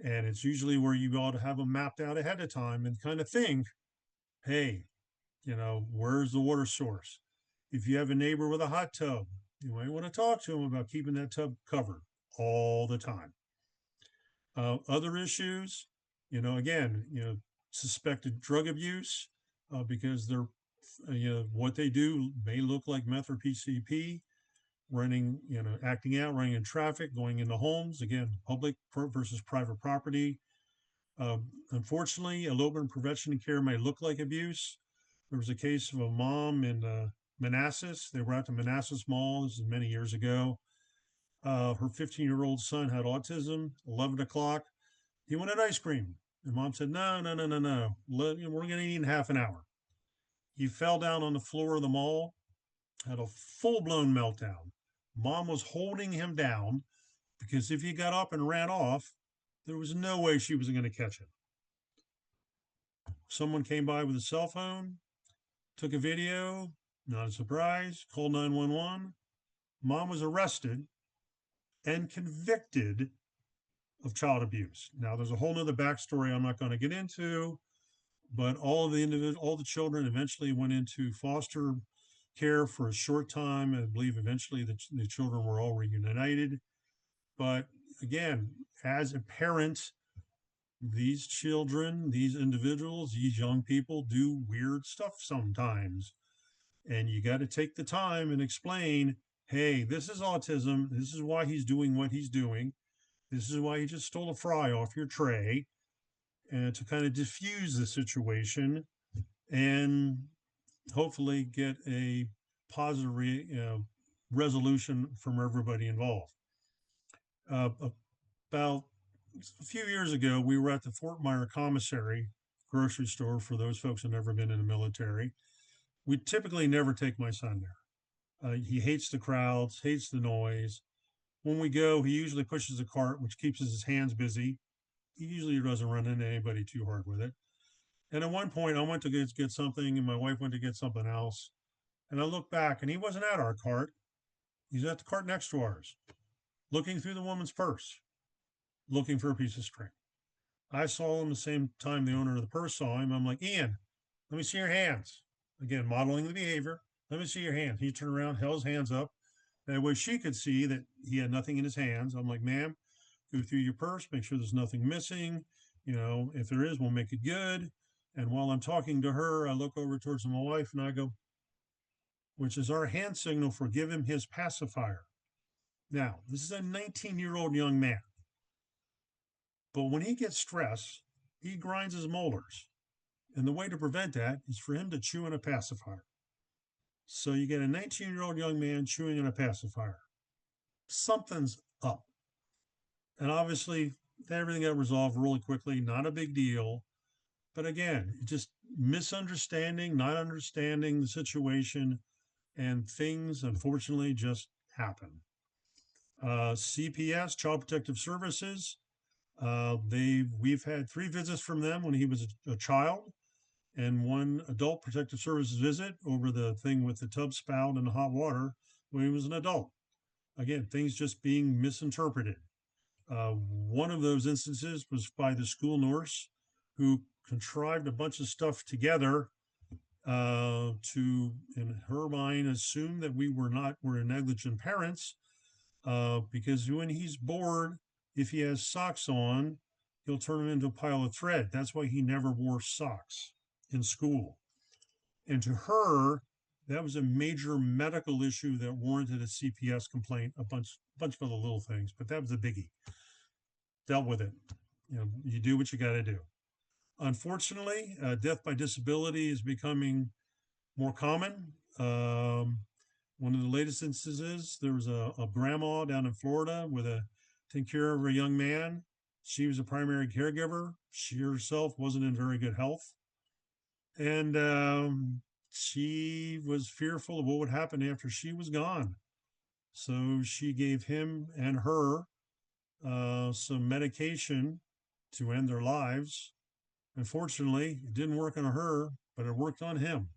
And it's usually where you ought to have them mapped out ahead of time and kind of think, hey, where's the water source? If you have a neighbor with a hot tub, you might want to talk to them about keeping that tub covered all the time. Other issues, again, suspected drug abuse, because they're, what they do may look like meth or PCP, running, acting out, running in traffic, going into homes, again, public versus private property. Unfortunately, elopement prevention and care may look like abuse. There was a case of a mom in Manassas. They were at the Manassas Mall. This is many years ago. Her 15-year-old son had autism. 11 o'clock, he wanted ice cream. And mom said, no, no, no, no, no. We're going to eat in half an hour. He fell down on the floor of the mall, had a full-blown meltdown. Mom was holding him down because if he got up and ran off, there was no way she was going to catch him. Someone came by with a cell phone, took a video, not a surprise, called 911. Mom was arrested and convicted of child abuse. Now, there's a whole nother backstory I'm not going to get into, but all the children eventually went into foster care for a short time. I believe eventually the children were all reunited. But again, as a parent, these children, these individuals, these young people do weird stuff sometimes. And you got to take the time and explain, hey, this is autism. This is why he's doing what he's doing. This is why he just stole a fry off your tray, and to kind of diffuse the situation and hopefully get a positive resolution from everybody involved. About a few years ago, we were at the Fort Myer Commissary grocery store, for those folks who've never been in the military. We typically never take my son there. He hates the crowds, hates the noise. When we go, he usually pushes a cart, which keeps his hands busy. He usually doesn't run into anybody too hard with it. And at one point, I went to get something, and my wife went to get something else. And I looked back, and he wasn't at our cart. He's at the cart next to ours, looking through the woman's purse, looking for a piece of string. I saw him the same time the owner of the purse saw him. I'm like, Ian, let me see your hands. Again, modeling the behavior. Let me see your hands. He turned around, held his hands up. That way she could see that he had nothing in his hands. I'm like, ma'am, go through your purse, make sure there's nothing missing. If there is, we'll make it good. And while I'm talking to her, I look over towards my wife and I go, which is our hand signal for give him his pacifier. Now, this is a 19-year-old young man. But when he gets stressed, he grinds his molars. And the way to prevent that is for him to chew on a pacifier. So you get a 19-year-old young man chewing on a pacifier. Something's up. And obviously, everything got resolved really quickly, not a big deal. But again, just misunderstanding, not understanding the situation, and things unfortunately just happen. CPS, Child Protective Services, we've had 3 visits from them when he was a child, and 1 adult protective services visit over the thing with the tub spout and the hot water when he was an adult. Again, things just being misinterpreted. One of those instances was by the school nurse, who contrived a bunch of stuff together to, in her mind, assume that we're negligent parents, because when he's bored, if he has socks on, he'll turn them into a pile of thread. That's why he never wore socks in school. And to her, that was a major medical issue that warranted a CPS complaint, a bunch of other little things, but that was a biggie. Dealt with it. You do what you got to do. Unfortunately, death by disability is becoming more common. One of the latest instances, there was a grandma down in Florida with taking care of a young man. She was a primary caregiver. She herself wasn't in very good health. And she was fearful of what would happen after she was gone. So she gave him and her some medication to end their lives. Unfortunately, it didn't work on her, but it worked on him.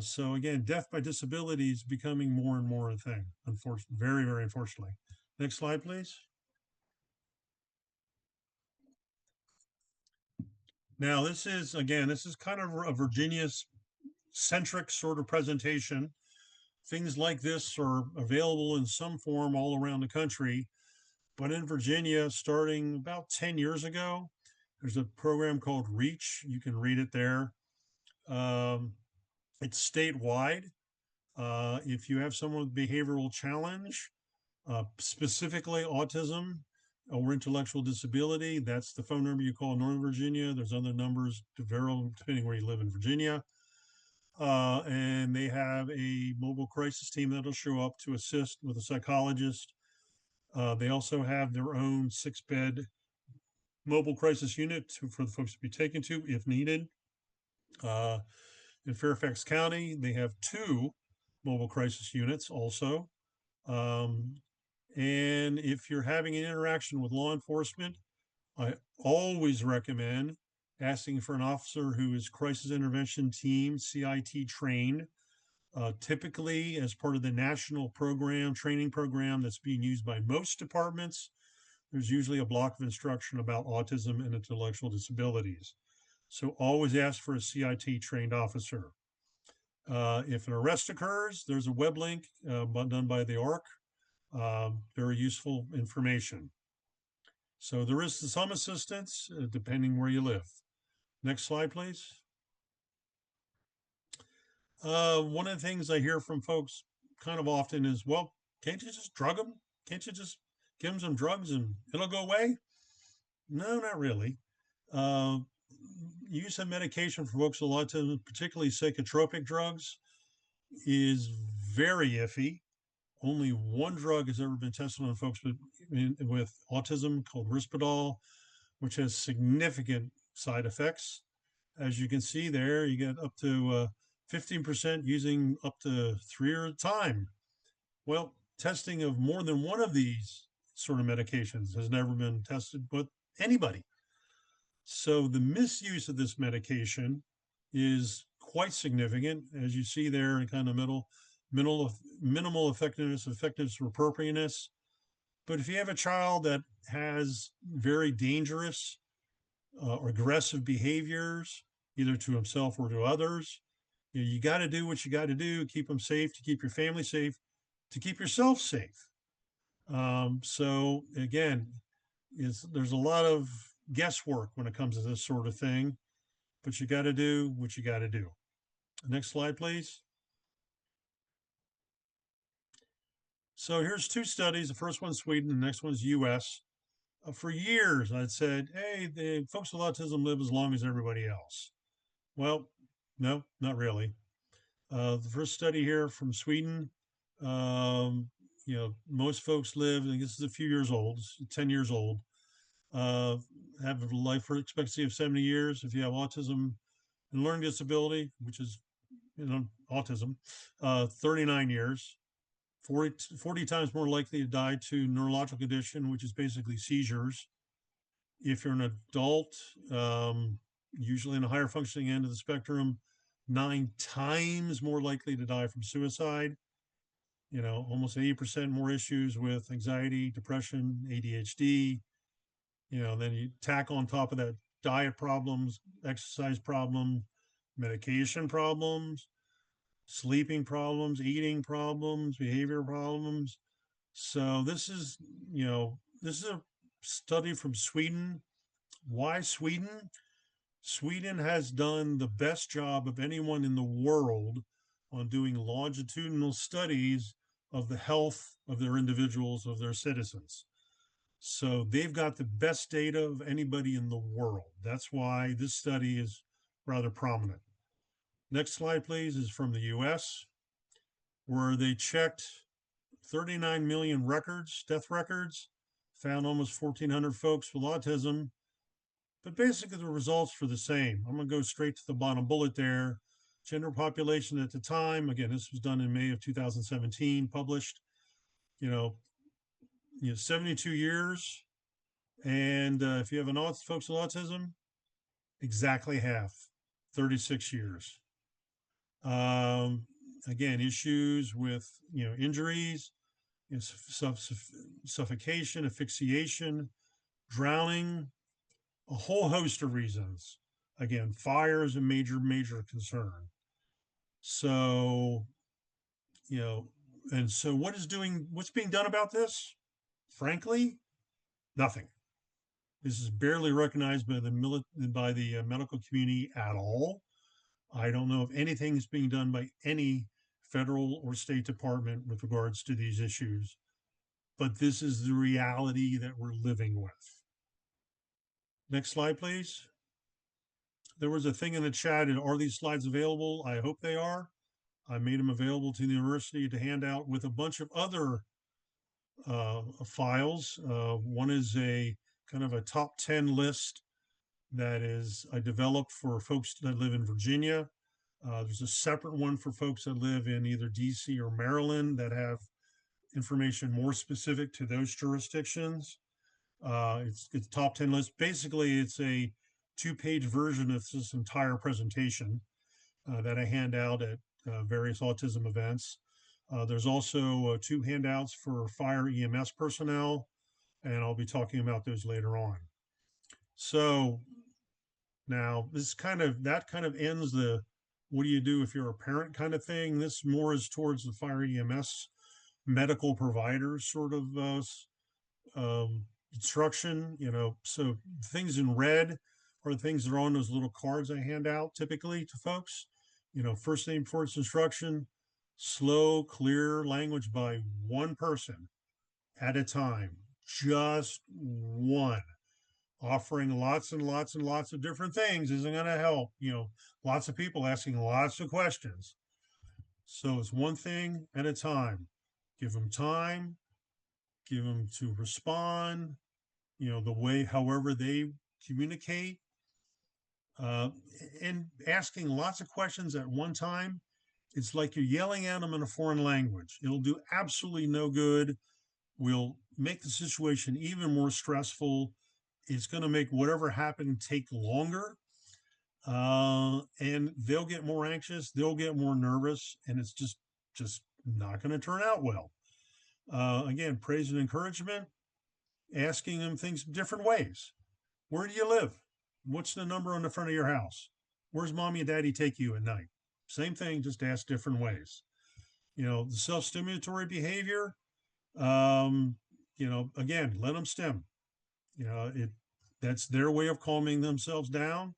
So again, death by disability is becoming more and more a thing. Unfortunately, very, very unfortunately. Next slide, please. Now, this is kind of a Virginia centric sort of presentation. Things like this are available in some form all around the country. But in Virginia, starting about 10 years ago, there's a program called REACH. You can read it there. Um, it's statewide. If you have someone with behavioral challenge, specifically autism or intellectual disability, that's the phone number you call in Northern Virginia. There's other numbers to vary depending where you live in Virginia. And they have a mobile crisis team that'll show up to assist with a psychologist. They also have their own 6-bed mobile crisis unit for the folks to be taken to if needed. Uh, in Fairfax County, they have 2 mobile crisis units also. Um, and if you're having an interaction with law enforcement, I always recommend asking for an officer who is crisis intervention team, CIT trained, typically as part of the national training program that's being used by most departments. There's usually a block of instruction about autism and intellectual disabilities. So always ask for a CIT trained officer. If an arrest occurs, there's a web link done by the ARC. Very useful information. So there is some assistance depending where you live. Next slide, please. One of the things I hear from folks kind of often is, well, can't you just drug them? Can't you just give them some drugs and it'll go away? No, not really. Uh, Use of medication for folks with autism, particularly psychotropic drugs, is very iffy. Only one drug has ever been tested on folks with autism called Risperdal, which has significant side effects. As you can see there, you get up to 15% using up to 3 at a time. Well, testing of more than one of these sort of medications has never been tested with anybody. So the misuse of this medication is quite significant, as you see there in kind of minimal effectiveness or appropriateness. But if you have a child that has very dangerous or aggressive behaviors, either to himself or to others, you got to do what you got to do, keep them safe, to keep your family safe, to keep yourself safe. So again, there's a lot of guesswork when it comes to this sort of thing, but you got to do what you got to do. Next slide, please. So here's 2 studies. The first one's Sweden, the next one's US. For years, I'd said, hey, the folks with autism live as long as everybody else. Well, no, not really. The first study here from Sweden, most folks live, I guess it's a few years old, 10 years old, have a life expectancy of 70 years. If you have autism and learning disability, which is, autism, 39 years. 40 times more likely to die to neurological condition, which is basically seizures. If you're an adult, usually in a higher functioning end of the spectrum, 9 times more likely to die from suicide. Almost 80% more issues with anxiety, depression, ADHD. Then you tack on top of that diet problems, exercise problem, medication problems, sleeping problems, eating problems, behavior problems. So this is a study from Sweden. Why Sweden? Sweden has done the best job of anyone in the world on doing longitudinal studies of the health of their individuals, of their citizens. So they've got the best data of anybody in the world. That's why this study is rather prominent. Next slide, please, is from the US, where they checked 39 million records, death records, found almost 1,400 folks with autism. But basically, the results are the same. I'm going to go straight to the bottom bullet there. General population at the time, again, this was done in May of 2017, published, you know, 72 years. And if you have folks with autism, exactly half, 36 years. Again, issues with, injuries, suffocation, asphyxiation, drowning, a whole host of reasons. Again, fire is a major concern. So, and so what's being done about this? Frankly, nothing. This is barely recognized by the medical community at all. I don't know if anything is being done by any federal or state department with regards to these issues, but this is the reality that we're living with. Next slide, please. There was a thing in the chat. Are these slides available? I hope they are. I made them available to the university to hand out with a bunch of other files. One is a kind of a top 10 list that is I developed for folks that live in Virginia. There's a separate one for folks that live in either DC or Maryland that have information more specific to those jurisdictions. It's top 10 list. Basically, it's a 2-page version of this entire presentation that I hand out at various autism events. There's also 2 handouts for fire EMS personnel, and I'll be talking about those later on. So now that kind of ends the what do you do if you're a parent kind of thing. This more is towards the fire EMS medical providers sort of instruction, so things in red are the things that are on those little cards I hand out typically to folks. First name, first instruction, slow, clear language by one person at a time, just one. Offering lots and lots and lots of different things isn't going to help. Lots of people asking lots of questions. So it's one thing at a time. Give them time, give them to respond, the way, however they communicate, and asking lots of questions at one time. It's like you're yelling at them in a foreign language. It'll do absolutely no good. Will make the situation even more stressful. It's going to make whatever happened take longer. And they'll get more anxious, they'll get more nervous, and it's just not going to turn out well. Again, praise and encouragement, asking them things different ways. Where do you live? What's the number on the front of your house? Where's mommy and daddy take you at night? Same thing, just ask different ways. The self-stimulatory behavior, again, let them stim. That's their way of calming themselves down.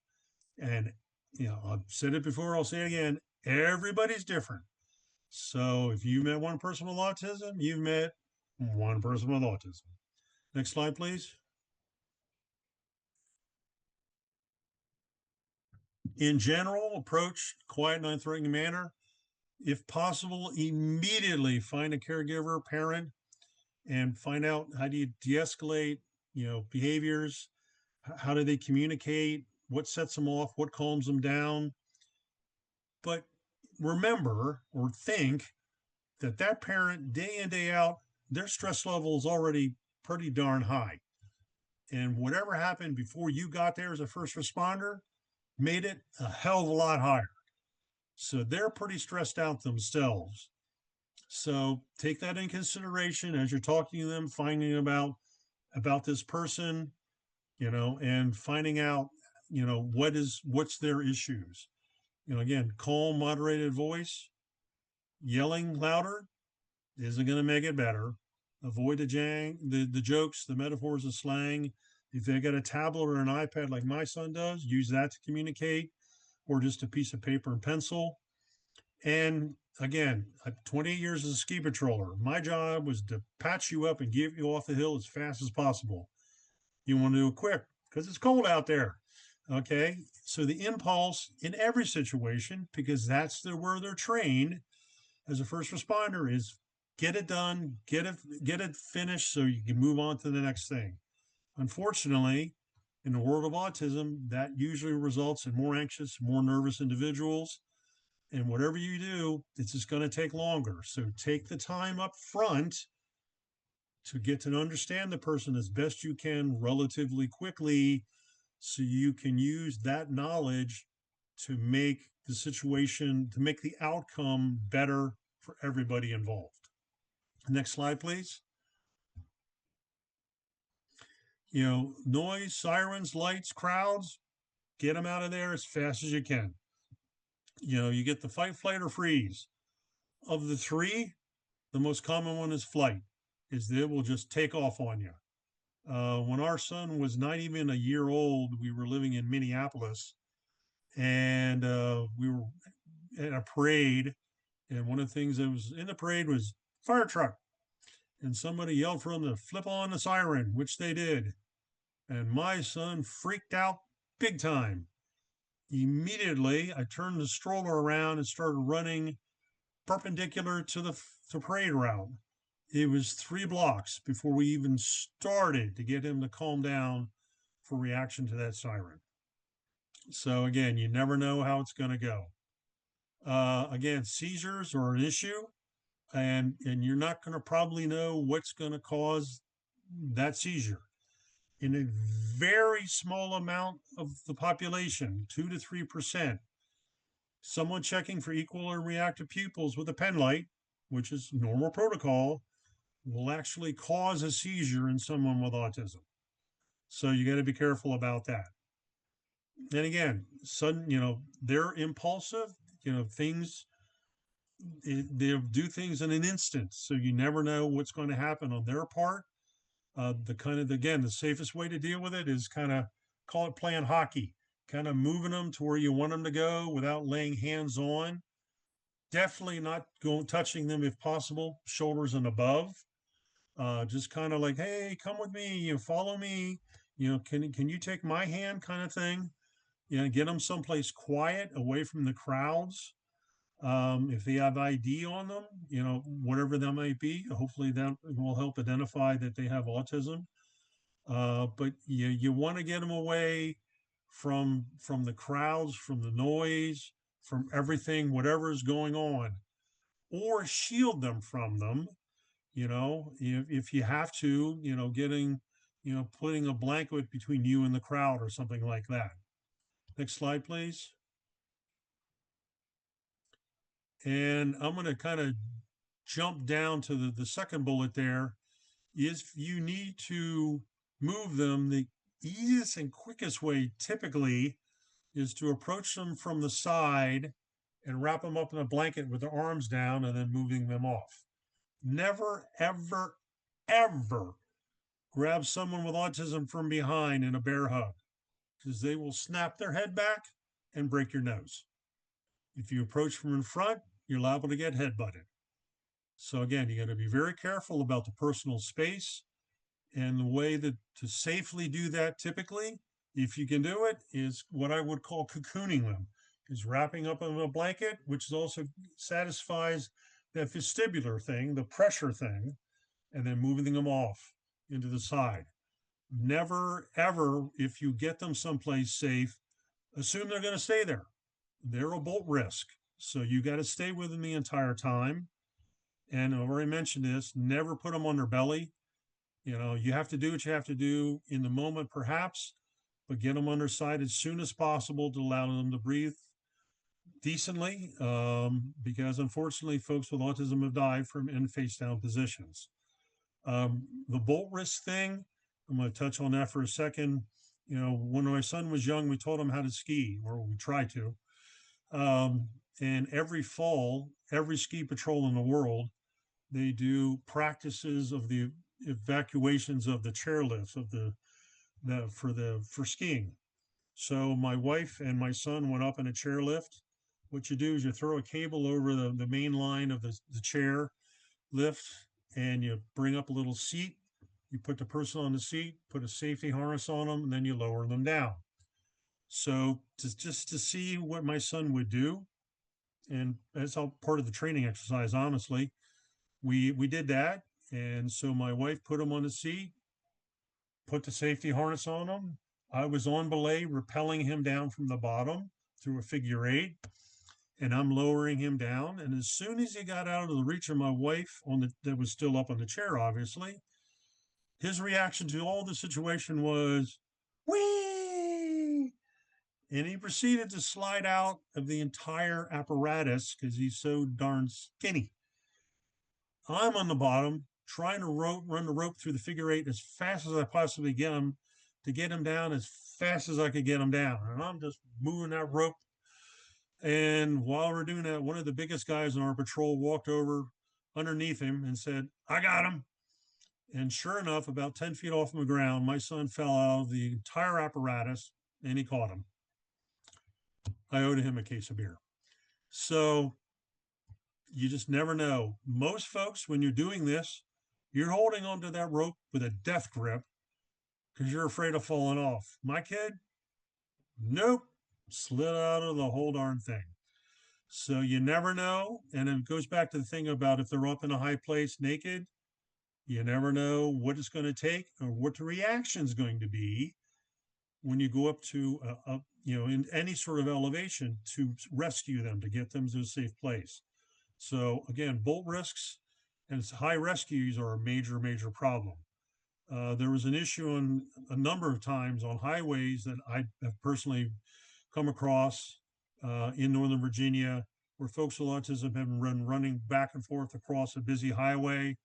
And, I've said it before, I'll say it again, everybody's different. So if you met one person with autism, you've met one person with autism. Next slide, please. In general, approach quiet, non-threatening manner. If possible, immediately find a caregiver, parent, and find out how do you de-escalate, behaviors. How do they communicate? What sets them off? What calms them down? But remember or think that parent, day in, day out, their stress level is already pretty darn high. And whatever happened before you got there as a first responder made it a hell of a lot higher. So they're pretty stressed out themselves. So take that in consideration as you're talking to them, finding about this person, and finding out, what's their issues. Again, calm, moderated voice. Yelling louder isn't going to make it better. Avoid the jokes, the metaphors, the slang. If they got a tablet or an iPad like my son does, use that to communicate, or just a piece of paper and pencil. And again, 28 years as a ski patroller, my job was to patch you up and get you off the hill as fast as possible. You want to do it quick because it's cold out there. Okay. So the impulse in every situation, because where they're trained as a first responder, is get it done, get it finished so you can move on to the next thing. Unfortunately, in the world of autism, that usually results in more anxious, more nervous individuals. And whatever you do, it's just going to take longer. So take the time up front to get to understand the person as best you can relatively quickly, so you can use that knowledge to make to make the outcome better for everybody involved. Next slide, please. Noise, sirens, lights, crowds, get them out of there as fast as you can. You get the fight, flight, or freeze. Of the three, the most common one is flight, is they will just take off on you. When our son was not even a year old, we were living in Minneapolis, and we were at a parade. And one of the things that was in the parade was fire truck. And somebody yelled for them to flip on the siren, which they did. And my son freaked out big time. Immediately, I turned the stroller around and started running perpendicular to the parade route. It was 3 blocks before we even started to get him to calm down for reaction to that siren. So again, you never know how it's going to go. Again, seizures are an issue, and you're not going to probably know what's going to cause that seizure. In a very small amount of the population, 2 to 3%, someone checking for equal or reactive pupils with a pen light, which is normal protocol, will actually cause a seizure in someone with autism. So you got to be careful about that. And again, they're impulsive, things, they'll do things in an instant. So you never know what's going to happen on their part. The safest way to deal with it is kind of call it playing hockey, kind of moving them to where you want them to go without laying hands on. Definitely not touching them if possible, shoulders and above. Just kind of like, hey, come with me, follow me. Can you take my hand, kind of thing. Get them someplace quiet, away from the crowds. If they have ID on them, whatever that might be, hopefully that will help identify that they have autism. But you want to get them away from the crowds, from the noise, from everything, whatever is going on, or shield them from them. If you have to, putting a blanket between you and the crowd or something like that. Next slide, please. And I'm going to kind of jump down to the second bullet there. Is you need to move them. The easiest and quickest way typically is to approach them from the side and wrap them up in a blanket with their arms down and then moving them off. Never, ever, ever grab someone with autism from behind in a bear hug, because they will snap their head back and break your nose. If you approach from in front, you're liable to get headbutted. So again, you got to be very careful about the personal space, and the way that to safely do that typically, if you can do it, is what I would call cocooning them, is wrapping up in a blanket, which also satisfies that vestibular thing, the pressure thing, and then moving them off into the side. Never, ever, if you get them someplace safe, assume they're going to stay there. They're a bolt risk. So you got to stay with them the entire time. And I've already mentioned this, never put them on their belly. You have to do what you have to do in the moment, perhaps, but get them underside as soon as possible to allow them to breathe decently, because unfortunately, folks with autism have died from in face down positions. The bolt risk thing, I'm going to touch on that for a second. When my son was young, we taught him how to ski, or we tried to. Um, and every fall, every ski patrol in the world, they do practices of the evacuations of the chairlifts of the for skiing. So my wife and my son went up in a chairlift. What you do is you throw a cable over the main line of the chair lift, and you bring up a little seat. You put the person on the seat, put a safety harness on them, and then you lower them down. So just to see what my son would do, and that's all part of the training exercise. Honestly, we did that, and so my wife put him on the seat, put the safety harness on him. I was on belay, rappelling him down from the bottom through a figure eight, and I'm lowering him down. And as soon as he got out of the reach of my wife on the that was still up on the chair, obviously, his reaction to all the situation was, "Wee!" And he proceeded to slide out of the entire apparatus because he's so darn skinny. I'm on the bottom trying to run the rope through the figure eight as fast as I possibly get him to get him down as fast as I could get him down. And I'm just moving that rope. And while we're doing that, one of the biggest guys in our patrol walked over underneath him and said, "I got him." And sure enough, about 10 feet off the ground, my son fell out of the entire apparatus and he caught him. I owed him a case of beer. So you just never know. Most folks, when you're doing this, you're holding onto that rope with a death grip because you're afraid of falling off. My kid, nope, slid out of the whole darn thing. So you never know. And it goes back to the thing about if they're up in a high place naked, you never know what it's going to take or what the reaction is going to be when you go up to in any sort of elevation to rescue them, to get them to a safe place. So again, bolt risks and high rescues are a major, major problem. There was an issue on a number of times on highways that I have personally come across in Northern Virginia, where folks with autism have been running back and forth across a busy highway.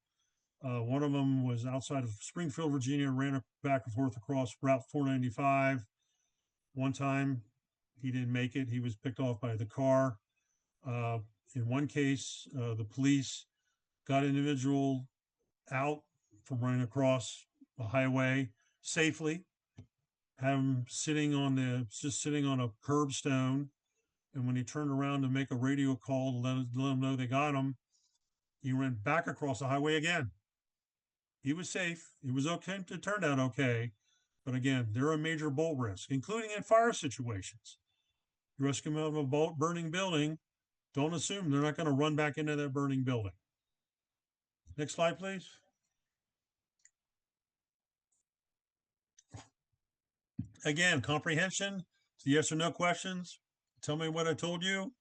One of them was outside of Springfield, Virginia, ran back and forth across Route 495. One time he didn't make it. He was picked off by the car. Uh, in one case, the police got an individual out from running across a highway safely, had him just sitting on a curbstone. And when he turned around to make a radio call to let him know they got him, he ran back across the highway again. He was safe. He was okay. It turned out okay. But again, they're a major bolt risk, including in fire situations. You rescue them out of a burning building, don't assume they're not going to run back into that burning building. Next slide, please. Again, comprehension, yes or no questions. Tell me what I told you.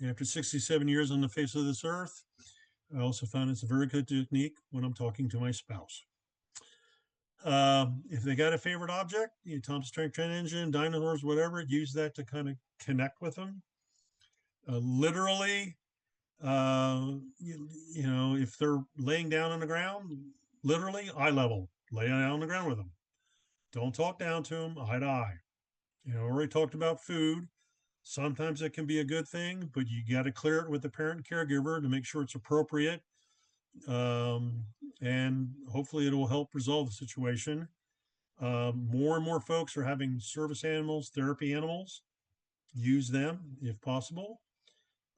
After 67 years on the face of this earth, I also found it's a very good technique when I'm talking to my spouse. If they got a favorite object, Thompson Tank Engine, dinosaurs, whatever, use that to kind of connect with them. Literally, if they're laying down on the ground, literally eye level, lay down on the ground with them. Don't talk down to them, eye to eye. Already talked about food. Sometimes it can be a good thing, but you got to clear it with the parent and caregiver to make sure it's appropriate. And hopefully it will help resolve the situation. More and more folks are having service animals, therapy animals. Use them if possible.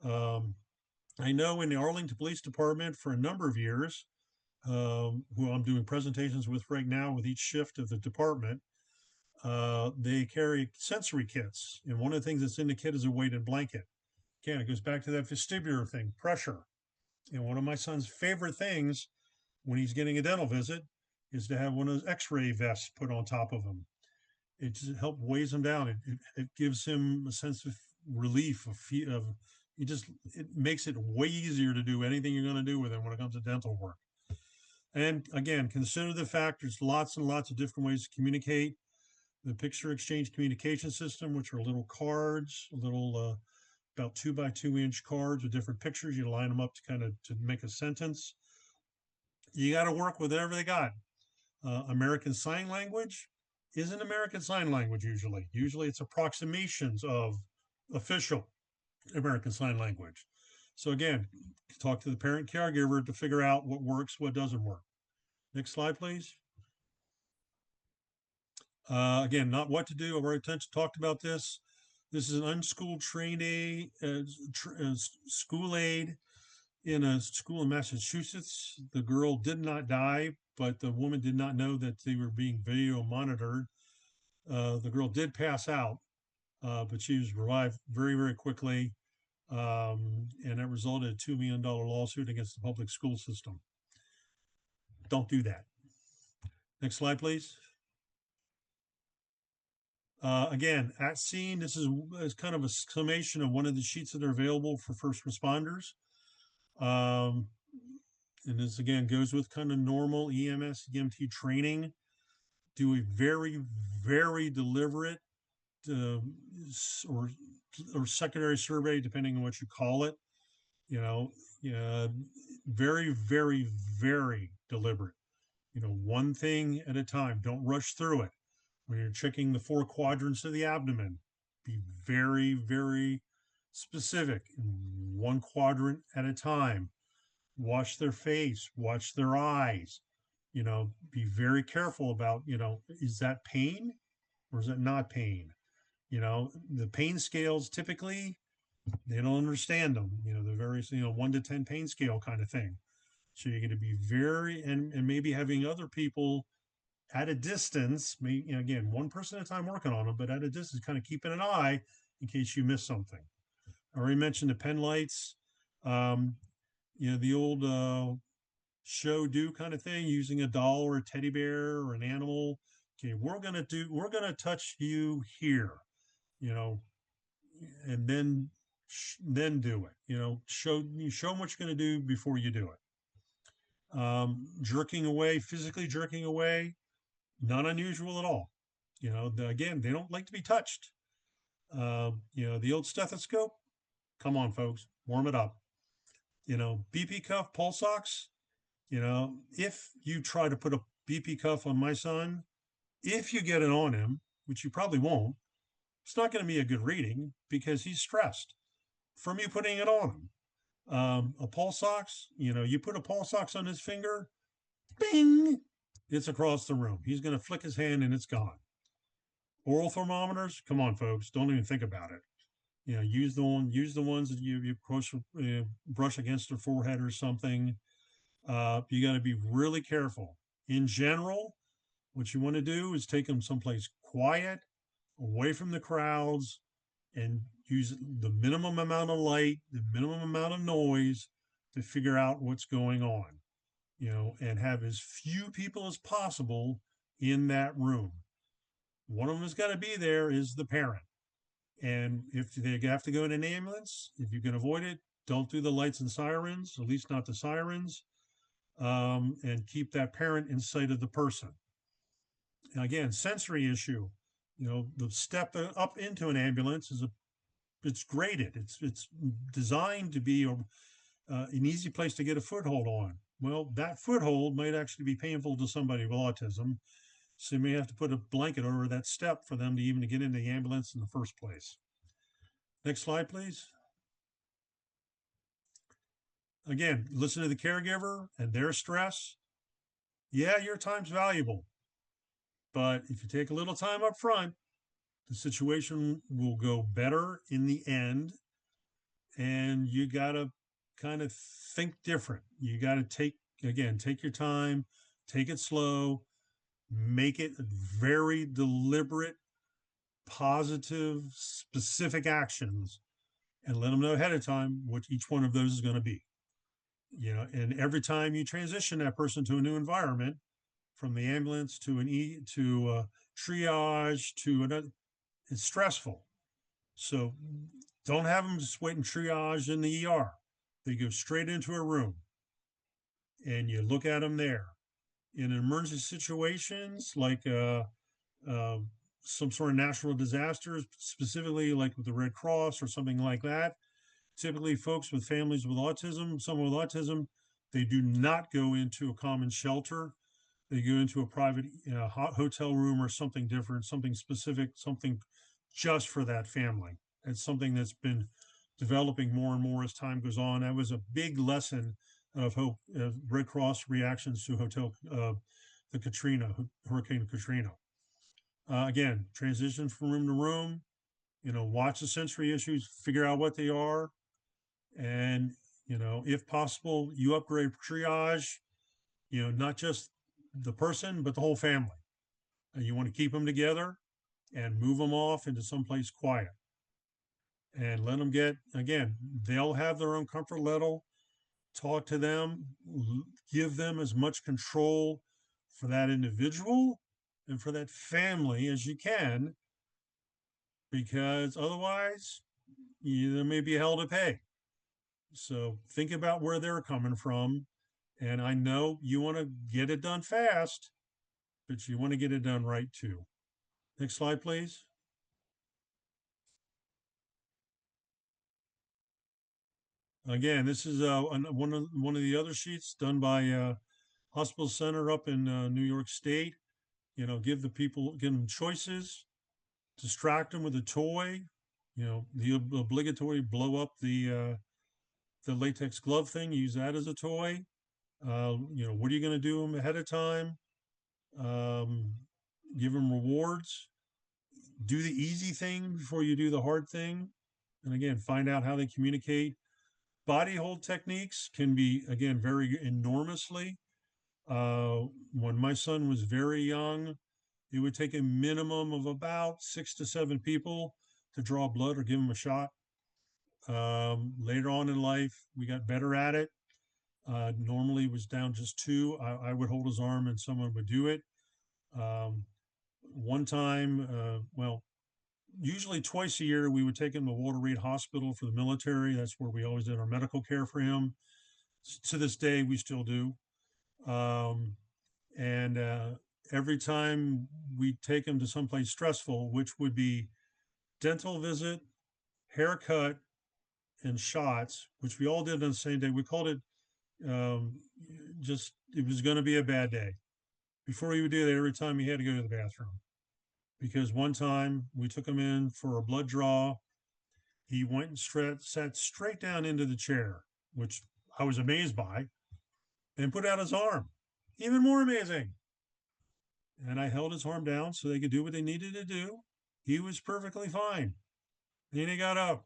I know in the Arlington Police Department for a number of years, who I'm doing presentations with right now with each shift of the department, they carry sensory kits. And one of the things that's in the kit is a weighted blanket. Again, it goes back to that vestibular thing, pressure. And one of my son's favorite things when he's getting a dental visit is to have one of those x-ray vests put on top of him. It just helps weighs him down. It gives him a sense of relief, it makes it way easier to do anything you're going to do with him when it comes to dental work. And again, consider the fact there's lots and lots of different ways to communicate. The picture exchange communication system, which are little cards, little about 2x2 inch cards with different pictures. You line them up to make a sentence. You got to work with whatever they got. American Sign Language isn't American Sign Language usually. Usually it's approximations of official American Sign Language. So again, talk to the parent caregiver to figure out what works, what doesn't work. Next slide, please. Again, not what to do. I've already talked about this. This is an unschooled trained aid, school aide in a school in Massachusetts. The girl did not die, but the woman did not know that they were being video monitored. The girl did pass out, but she was revived very, very quickly. And it resulted in a $2 million lawsuit against the public school system. Don't do that. Next slide, please. Again, at scene, this is kind of a summation of one of the sheets that are available for first responders. And this again goes with kind of normal EMS, EMT training. Do a very, very deliberate uh, or secondary survey, depending on what you call it. You know, very, very, very deliberate. One thing at a time. Don't rush through it. When you're checking the 4 quadrants of the abdomen, be very, very specific. One quadrant at a time. Watch their face, watch their eyes. Be very careful about, is that pain or is it not pain? The pain scales typically, they don't understand them. The various, 1 to 10 pain scale kind of thing. So you're going to be very, and maybe having other people at a distance, again, one person at a time working on them, but at a distance, kind of keeping an eye in case you miss something. I already mentioned the pen lights. The old show do kind of thing, using a doll or a teddy bear or an animal. Okay, we're gonna touch you here, you know, and then do it. Show what you're gonna do before you do it. Jerking away, physically jerking away, not unusual at all. Again, they don't like to be touched. The old stethoscope. Come on, folks, warm it up. BP cuff, pulse ox. If you try to put a BP cuff on my son, if you get it on him, which you probably won't, it's not going to be a good reading because he's stressed from you putting it on him. A pulse ox, you put a pulse ox on his finger, bing, it's across the room. He's going to flick his hand and it's gone. Oral thermometers, come on, folks, don't even think about it. Use the ones that you brush against their forehead or something. You got to be really careful. In general, what you want to do is take them someplace quiet, away from the crowds, and use the minimum amount of light, the minimum amount of noise to figure out what's going on, and have as few people as possible in that room. One of them has got to be there is the parent. And if they have to go in an ambulance, if you can avoid it, don't do the lights and sirens, at least not the sirens, and keep that parent in sight of the person. And again, sensory issue. The step up into an ambulance it's graded. It's designed to be an easy place to get a foothold on. Well, that foothold might actually be painful to somebody with autism. So you may have to put a blanket over that step for them to even get into the ambulance in the first place. Next slide, please. Again, listen to the caregiver and their stress. Yeah, your time's valuable. But if you take a little time up front, the situation will go better in the end. And you got to kind of think different. You got to take your time, take it slow, make it very deliberate, positive, specific actions, and let them know ahead of time what each one of those is going to be. And every time you transition that person to a new environment, from the ambulance to triage to another, it's stressful. So don't have them just wait and triage in the ER. They go straight into a room and you look at them there. In emergency situations like some sort of natural disasters, specifically like with the Red Cross or something like that, typically folks with families with autism, someone with autism, they do not go into a common shelter. They go into a private hotel room or something different, something specific, something just for that family. It's something that's been developing more and more as time goes on. That was a big lesson of Red Cross reactions to the Hurricane Katrina. Again, transition from room to room. Watch the sensory issues, figure out what they are, and if possible, you upgrade triage. Not just the person, but the whole family. You want to keep them together and move them off into someplace quiet and let them get, again, they'll have their own comfort level. Talk to them, give them as much control for that individual and for that family as you can, because otherwise there may be hell to pay. So think about where they're coming from. And I know you want to get it done fast, but you want to get it done right too. Next slide, please. Again, this is one of the other sheets done by Hospital Center up in New York State. Give them choices, distract them with a toy. The obligatory blow up the latex glove thing. Use that as a toy. What are you going to do them ahead of time? Um, give them rewards. Do the easy thing before you do the hard thing. And again, find out how they communicate. Body hold techniques can be, again, very enormously. When my son was very young, it would take a minimum of about 6 to 7 people to draw blood or give him a shot. Later on in life, we got better at it. Normally, it was down just two. I would hold his arm and someone would do it. One time, usually twice a year, we would take him to Walter Reed Hospital for the military. That's where we always did our medical care for him. To this day, we still do. Um, and every time we take him to someplace stressful, which would be dental visit, haircut, and shots, which we all did on the same day. We called it um, it was going to be a bad day. Before he would do that, every time he had to go to the bathroom. Because one time we took him in for a blood draw. He went and sat straight down into the chair, which I was amazed by, and put out his arm. Even more amazing. And I held his arm down so they could do what they needed to do. He was perfectly fine. Then he got up.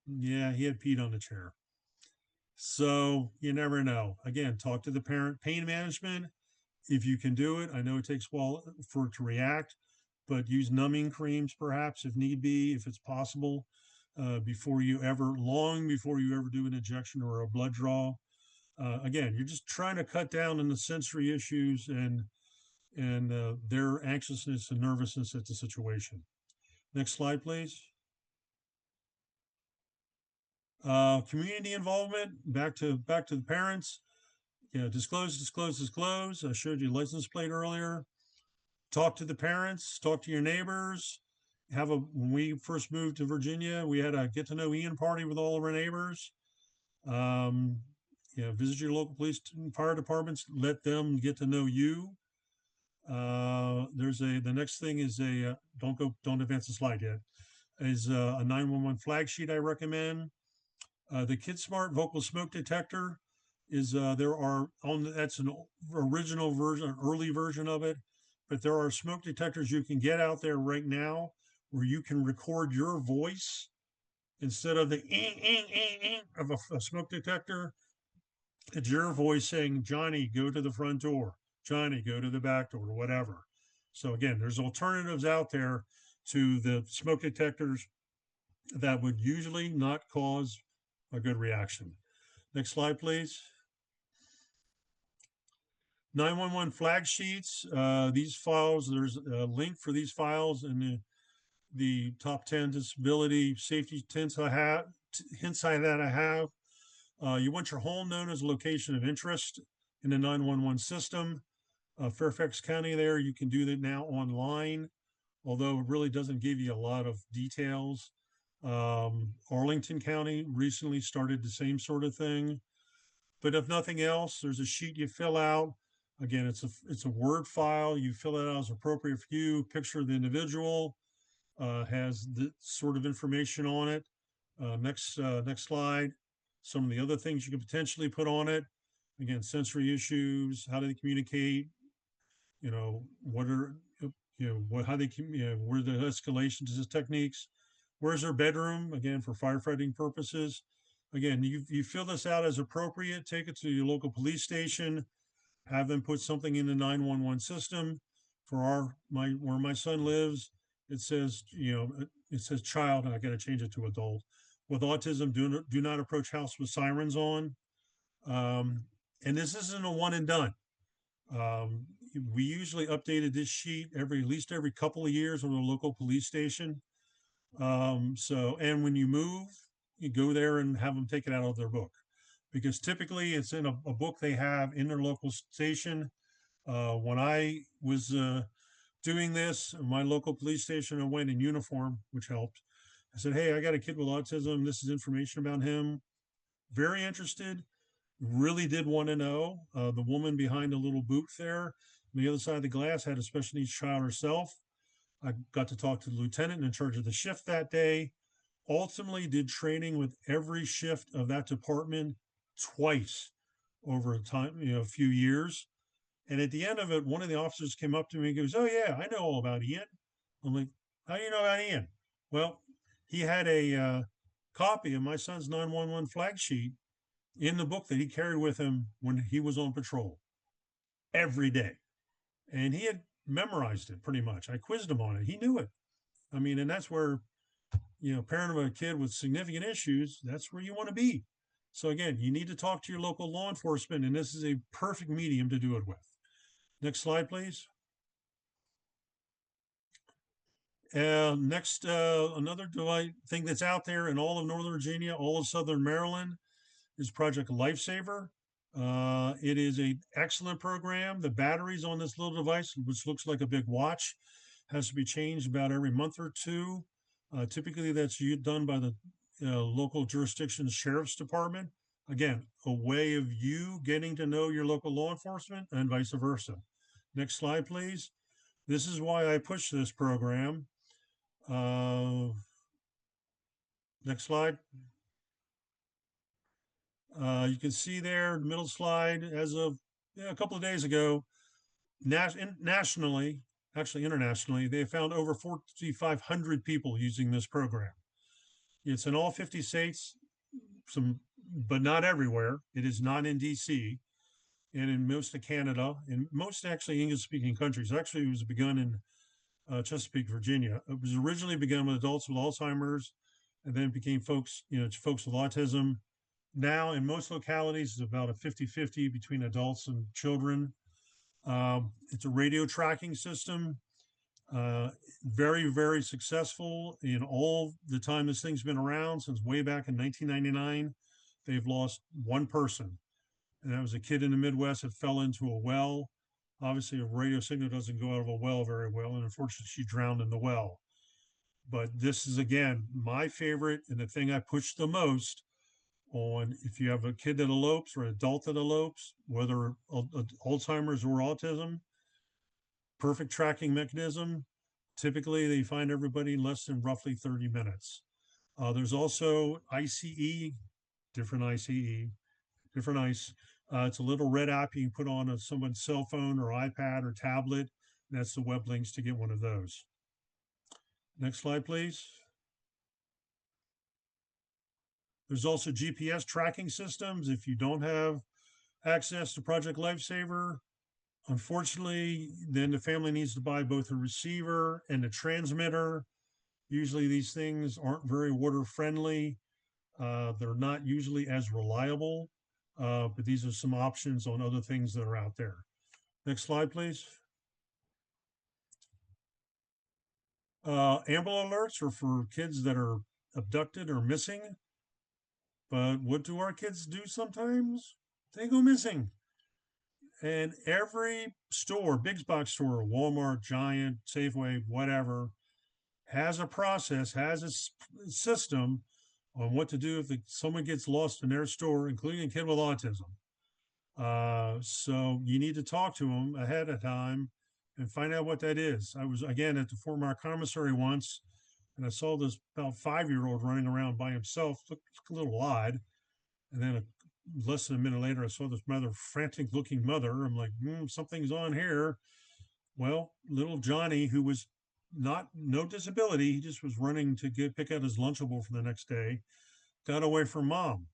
Yeah, he had peed on the chair. So you never know. Again, talk to the parent. Pain management, if you can do it. I know it takes a while for it to react, but use numbing creams perhaps if need be, if it's possible, long before you ever do an injection or a blood draw. Again, you're just trying to cut down on the sensory issues and their anxiousness and nervousness at the situation. Next slide, please. Community involvement. Back to the parents. Disclose, disclose, disclose. I showed you license plate earlier. Talk to the parents. Talk to your neighbors. When we first moved to Virginia, we had a get to know Ian party with all of our neighbors. Visit your local police and fire departments. Let them get to know you. The next thing is don't advance the slide yet. Is a 911 flag sheet I recommend. The KidSmart vocal smoke detector is that's an original version, early version of it, but there are smoke detectors you can get out there right now where you can record your voice instead of the of a smoke detector. It's your voice saying, Johnny, go to the front door. Johnny, go to the back door, whatever. So again, there's alternatives out there to the smoke detectors that would usually not cause a good reaction. Next slide, please. 911 flag sheets. These files, there's a link for these files in the top 10 disability safety hints that I have. You want your home known as a location of interest in the 911 system. Fairfax County there, you can do that now online, although it really doesn't give you a lot of details. Arlington County recently started the same sort of thing. But if nothing else, there's a sheet you fill out. Again, it's a Word file. You fill it out as appropriate for you, picture of the individual, has the sort of information on it. Next slide. Some of the other things you could potentially put on it. Again, sensory issues, how do they communicate? What are what how they where the escalation to techniques. Where's their bedroom? Again, for firefighting purposes. Again, you fill this out as appropriate. Take it to your local police station. Have them put something in the 911 system. For my where my son lives, it says it says child, and I got to change it to adult with autism. Do not approach house with sirens on. Um, and this isn't a one and done. Um, we usually updated this sheet at least every couple of years on the local police station. And when you move, you go there and have them take it out of their book because typically it's in a book they have in their local station. When I was doing this, my local police station, I went in uniform, which helped. I said, "Hey, I got a kid with autism. This is information about him. Very interested. Really did want to know." The woman behind the little booth there on the other side of the glass had a special needs child herself. I got to talk to the lieutenant in charge of the shift that day. Ultimately, did training with every shift of that department twice over a time, a few years. And at the end of it, one of the officers came up to me and goes, "Oh yeah, I know all about Ian." I'm like, "How do you know about Ian?" Well, he had a copy of my son's 911 flag sheet in the book that he carried with him when he was on patrol every day. And he had memorized it pretty much. I quizzed him on it. He knew it. I mean, and that's where, parent of a kid with significant issues, that's where you want to be. So again, you need to talk to your local law enforcement, and this is a perfect medium to do it with. Next slide, please. Next, another thing that's out there in all of Northern Virginia, all of Southern Maryland, is Project Lifesaver. It is an excellent program. The batteries on this little device, which looks like a big watch, has to be changed about every month or two. Typically, that's done by the local jurisdiction's sheriff's department. Again, a way of you getting to know your local law enforcement and vice versa. Next slide, please. This is why I push this program. Next slide. You can see there, middle slide, as of a couple of days ago, nationally, actually internationally, they found over 4,500 people using this program. It's in all 50 states, but not everywhere. It is not in DC and in most of Canada and most actually English-speaking countries. Actually, it was begun in Chesapeake, Virginia. It was originally begun with adults with Alzheimer's, and then it became folks with autism. Now, in most localities, it's about a 50-50 between adults and children. It's a radio tracking system. Very, very successful in all the time this thing's been around since way back in 1999. They've lost one person, and that was a kid in the Midwest that fell into a well. Obviously, a radio signal doesn't go out of a well very well, and unfortunately, she drowned in the well. But this is, again, my favorite and the thing I push the most on. If you have a kid that elopes or an adult that elopes, whether Alzheimer's or autism, perfect tracking mechanism. Typically, they find everybody in less than roughly 30 minutes. There's also ICE, different ICE, different ICE. It's a little red app you can put on someone's cell phone or iPad or tablet. That's the web links to get one of those. Next slide, please. There's also GPS tracking systems. If you don't have access to Project Lifesaver, unfortunately, then the family needs to buy both a receiver and a transmitter. Usually these things aren't very water friendly. They're not usually as reliable, but these are some options on other things that are out there. Next slide, please. Amber alerts are for kids that are abducted or missing. But what do our kids do sometimes? They go missing. And every store, big box store, Walmart, Giant, Safeway, whatever, has a process, has a system on what to do if someone gets lost in their store, including a kid with autism. So you need to talk to them ahead of time and find out what that is. I was, again, at the former commissary once. and I saw this about 5 year old running around by himself. Looked a little odd. And then less than a minute later, I saw this rather frantic looking mother. I'm like, something's on here. Well, little Johnny, who was not no disability, he just was running to pick out his Lunchable for the next day, got away from mom.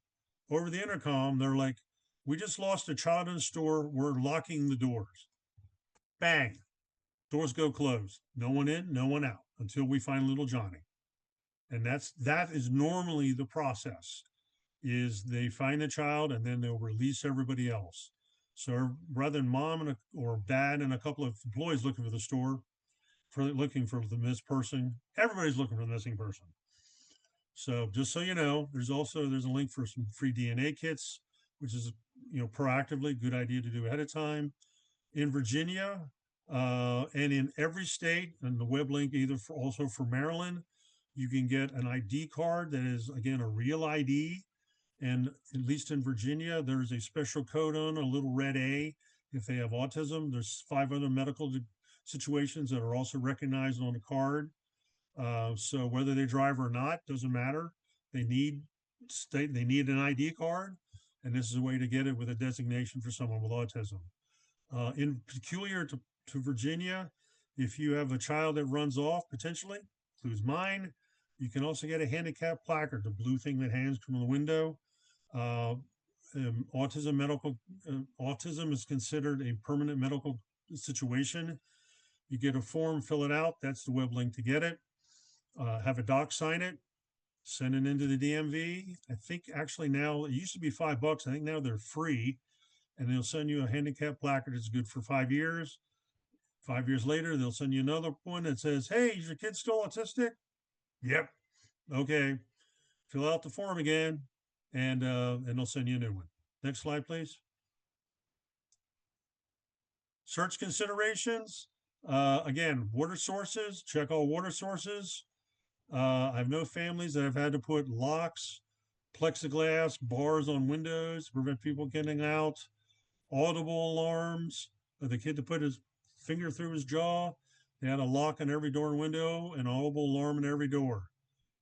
Over the intercom, they're like, "We just lost a child in the store. We're locking the doors." Bang, doors go closed. No one in, no one out until we find little Johnny. And that is normally the process. Is they find the child and then they'll release everybody else. So rather than mom or dad and a couple of employees looking for the store, looking for the missing person, everybody's looking for the missing person. So just so you know, there's a link for some free DNA kits, which is proactively good idea to do ahead of time. In Virginia, and in every state, and the web link either also for Maryland, you can get an ID card that is again a real ID. And at least in Virginia, there's a special code on a little red A if they have autism. There's 5 other medical situations that are also recognized on the card. So whether they drive or not doesn't matter. They need they need an ID card, and this is a way to get it with a designation for someone with autism. In peculiar to Virginia, if you have a child that runs off potentially, includes mine, you can also get a handicap placard, the blue thing that hangs from the window. Uh, autism is considered a permanent medical situation. You get a form, fill it out. That's the web link to get it. Have a doc sign it, send it into the DMV. I think actually now it used to be $5. I think now they're free, and they'll send you a handicap placard. It's good for 5 years. 5 years later, they'll send you another one that says, "Hey, is your kid still autistic?" Yep. Okay. Fill out the form again, and they'll send you a new one. Next slide, please. Search considerations. Again, water sources. Check all water sources. I know families that have had to put locks, plexiglass, bars on windows to prevent people getting out, audible alarms. The kid to put his finger through his jaw. They had a lock on every door and window, an audible alarm in every door.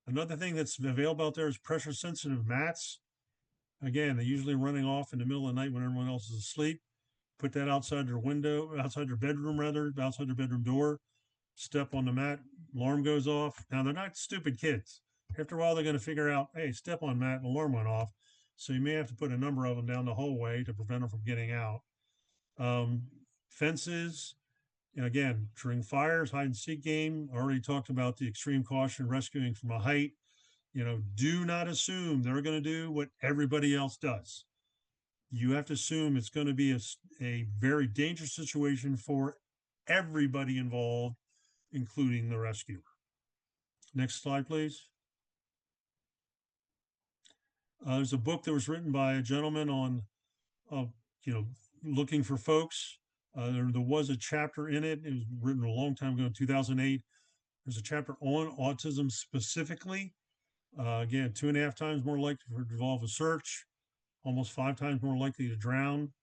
Another thing that's available out there is pressure sensitive mats. Again, they're usually running off in the middle of the night when everyone else is asleep. Put that outside their window, outside their bedroom, outside their bedroom door. Step on the mat, alarm goes off. Now, they're not stupid kids. After a while, they're going to figure out, hey, step on mat, alarm went off. So you may have to put a number of them down the hallway to prevent them from getting out. Fences, and again, during fires, hide and seek game. I already talked about the extreme caution rescuing from a height. Do not assume they're going to do what everybody else does. You have to assume it's going to be a very dangerous situation for everybody involved, including the rescuer. Next slide, please. There's a book that was written by a gentleman on, uh, looking for folks. There was a chapter in it. It was written a long time ago, in 2008. There's a chapter on autism specifically. Again, 2.5 times more likely to involve a search, almost 5 times more likely to drown.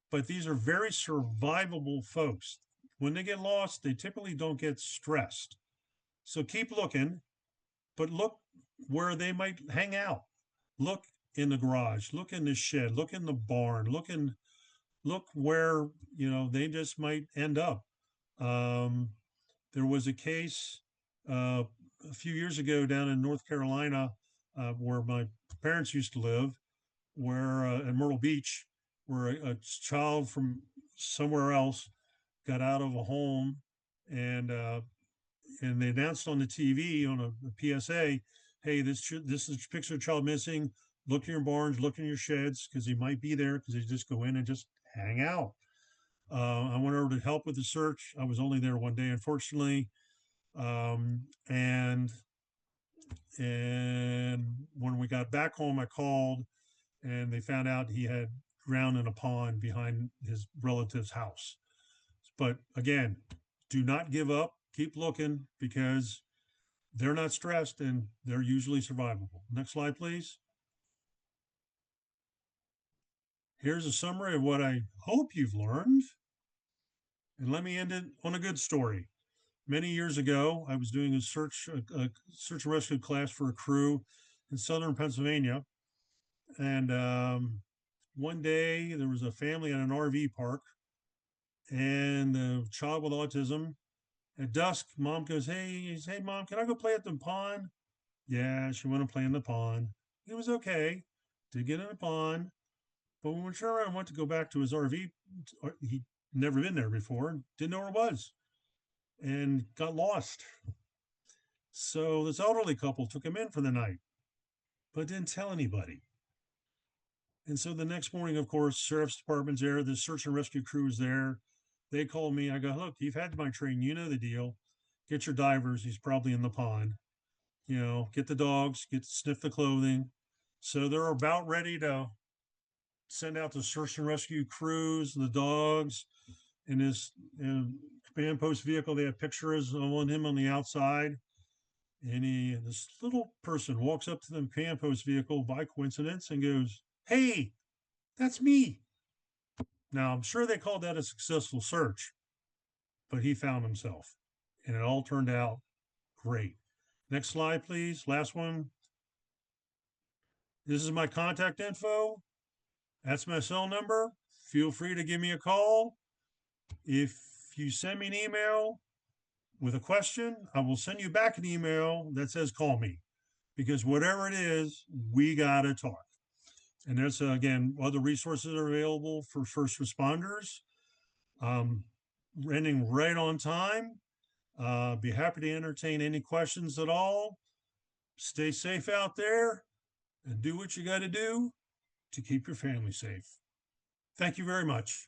But these are very survivable folks. When they get lost, they typically don't get stressed. So keep looking, but look where they might hang out. Look in the garage, look in the shed, look in the barn, look where they just might end up. There was a case a few years ago down in North Carolina, where my parents used to live, where at Myrtle Beach, where a child from somewhere else got out of a home, and they announced on the TV on a PSA, "Hey, this is a picture of a child missing. Look in your barns, look in your sheds, because he might be there." Because they just go in and just hang out. I went over to help with the search. I was only there one day, unfortunately, and when we got back home, I called, and they found out he had drowned in a pond behind his relative's house. But again, do not give up. Keep looking, because they're not stressed and they're usually survivable. Next slide, please. Here's a summary of what I hope you've learned. And let me end it on a good story. many years ago, I was doing a search and rescue class for a crew in southern Pennsylvania, and one day there was a family at an RV park, and the child with autism. At dusk, mom goes, "Hey, mom, can I go play at the pond?" Yeah, she went to play in the pond. It was okay to get in the pond, but when we turned around and went to go back to his RV, he'd never been there before, didn't know where it was, and got lost. So this elderly couple took him in for the night, but didn't tell anybody. And so the next morning, of course, sheriff's department's there, the search and rescue crew is there. They called me. I go, "Look, you've had my train, you know the deal. Get your divers. He's probably in the pond. Get the dogs, get to sniff the clothing." So they're about ready to send out the search and rescue crews, the dogs, in his command post vehicle. They have pictures of him on the outside. And this little person walks up to the command post vehicle by coincidence and goes, "Hey, that's me." Now, I'm sure they called that a successful search, but he found himself. And it all turned out great. Next slide, please. Last one. This is my contact info. That's my cell number. Feel free to give me a call. If you send me an email with a question, I will send you back an email that says call me, because whatever it is, we got to talk. And there's, again, other resources are available for first responders. Um, Ending right on time. Be happy to entertain any questions at all. Stay safe out there and do what you got to do to keep your family safe. Thank you very much.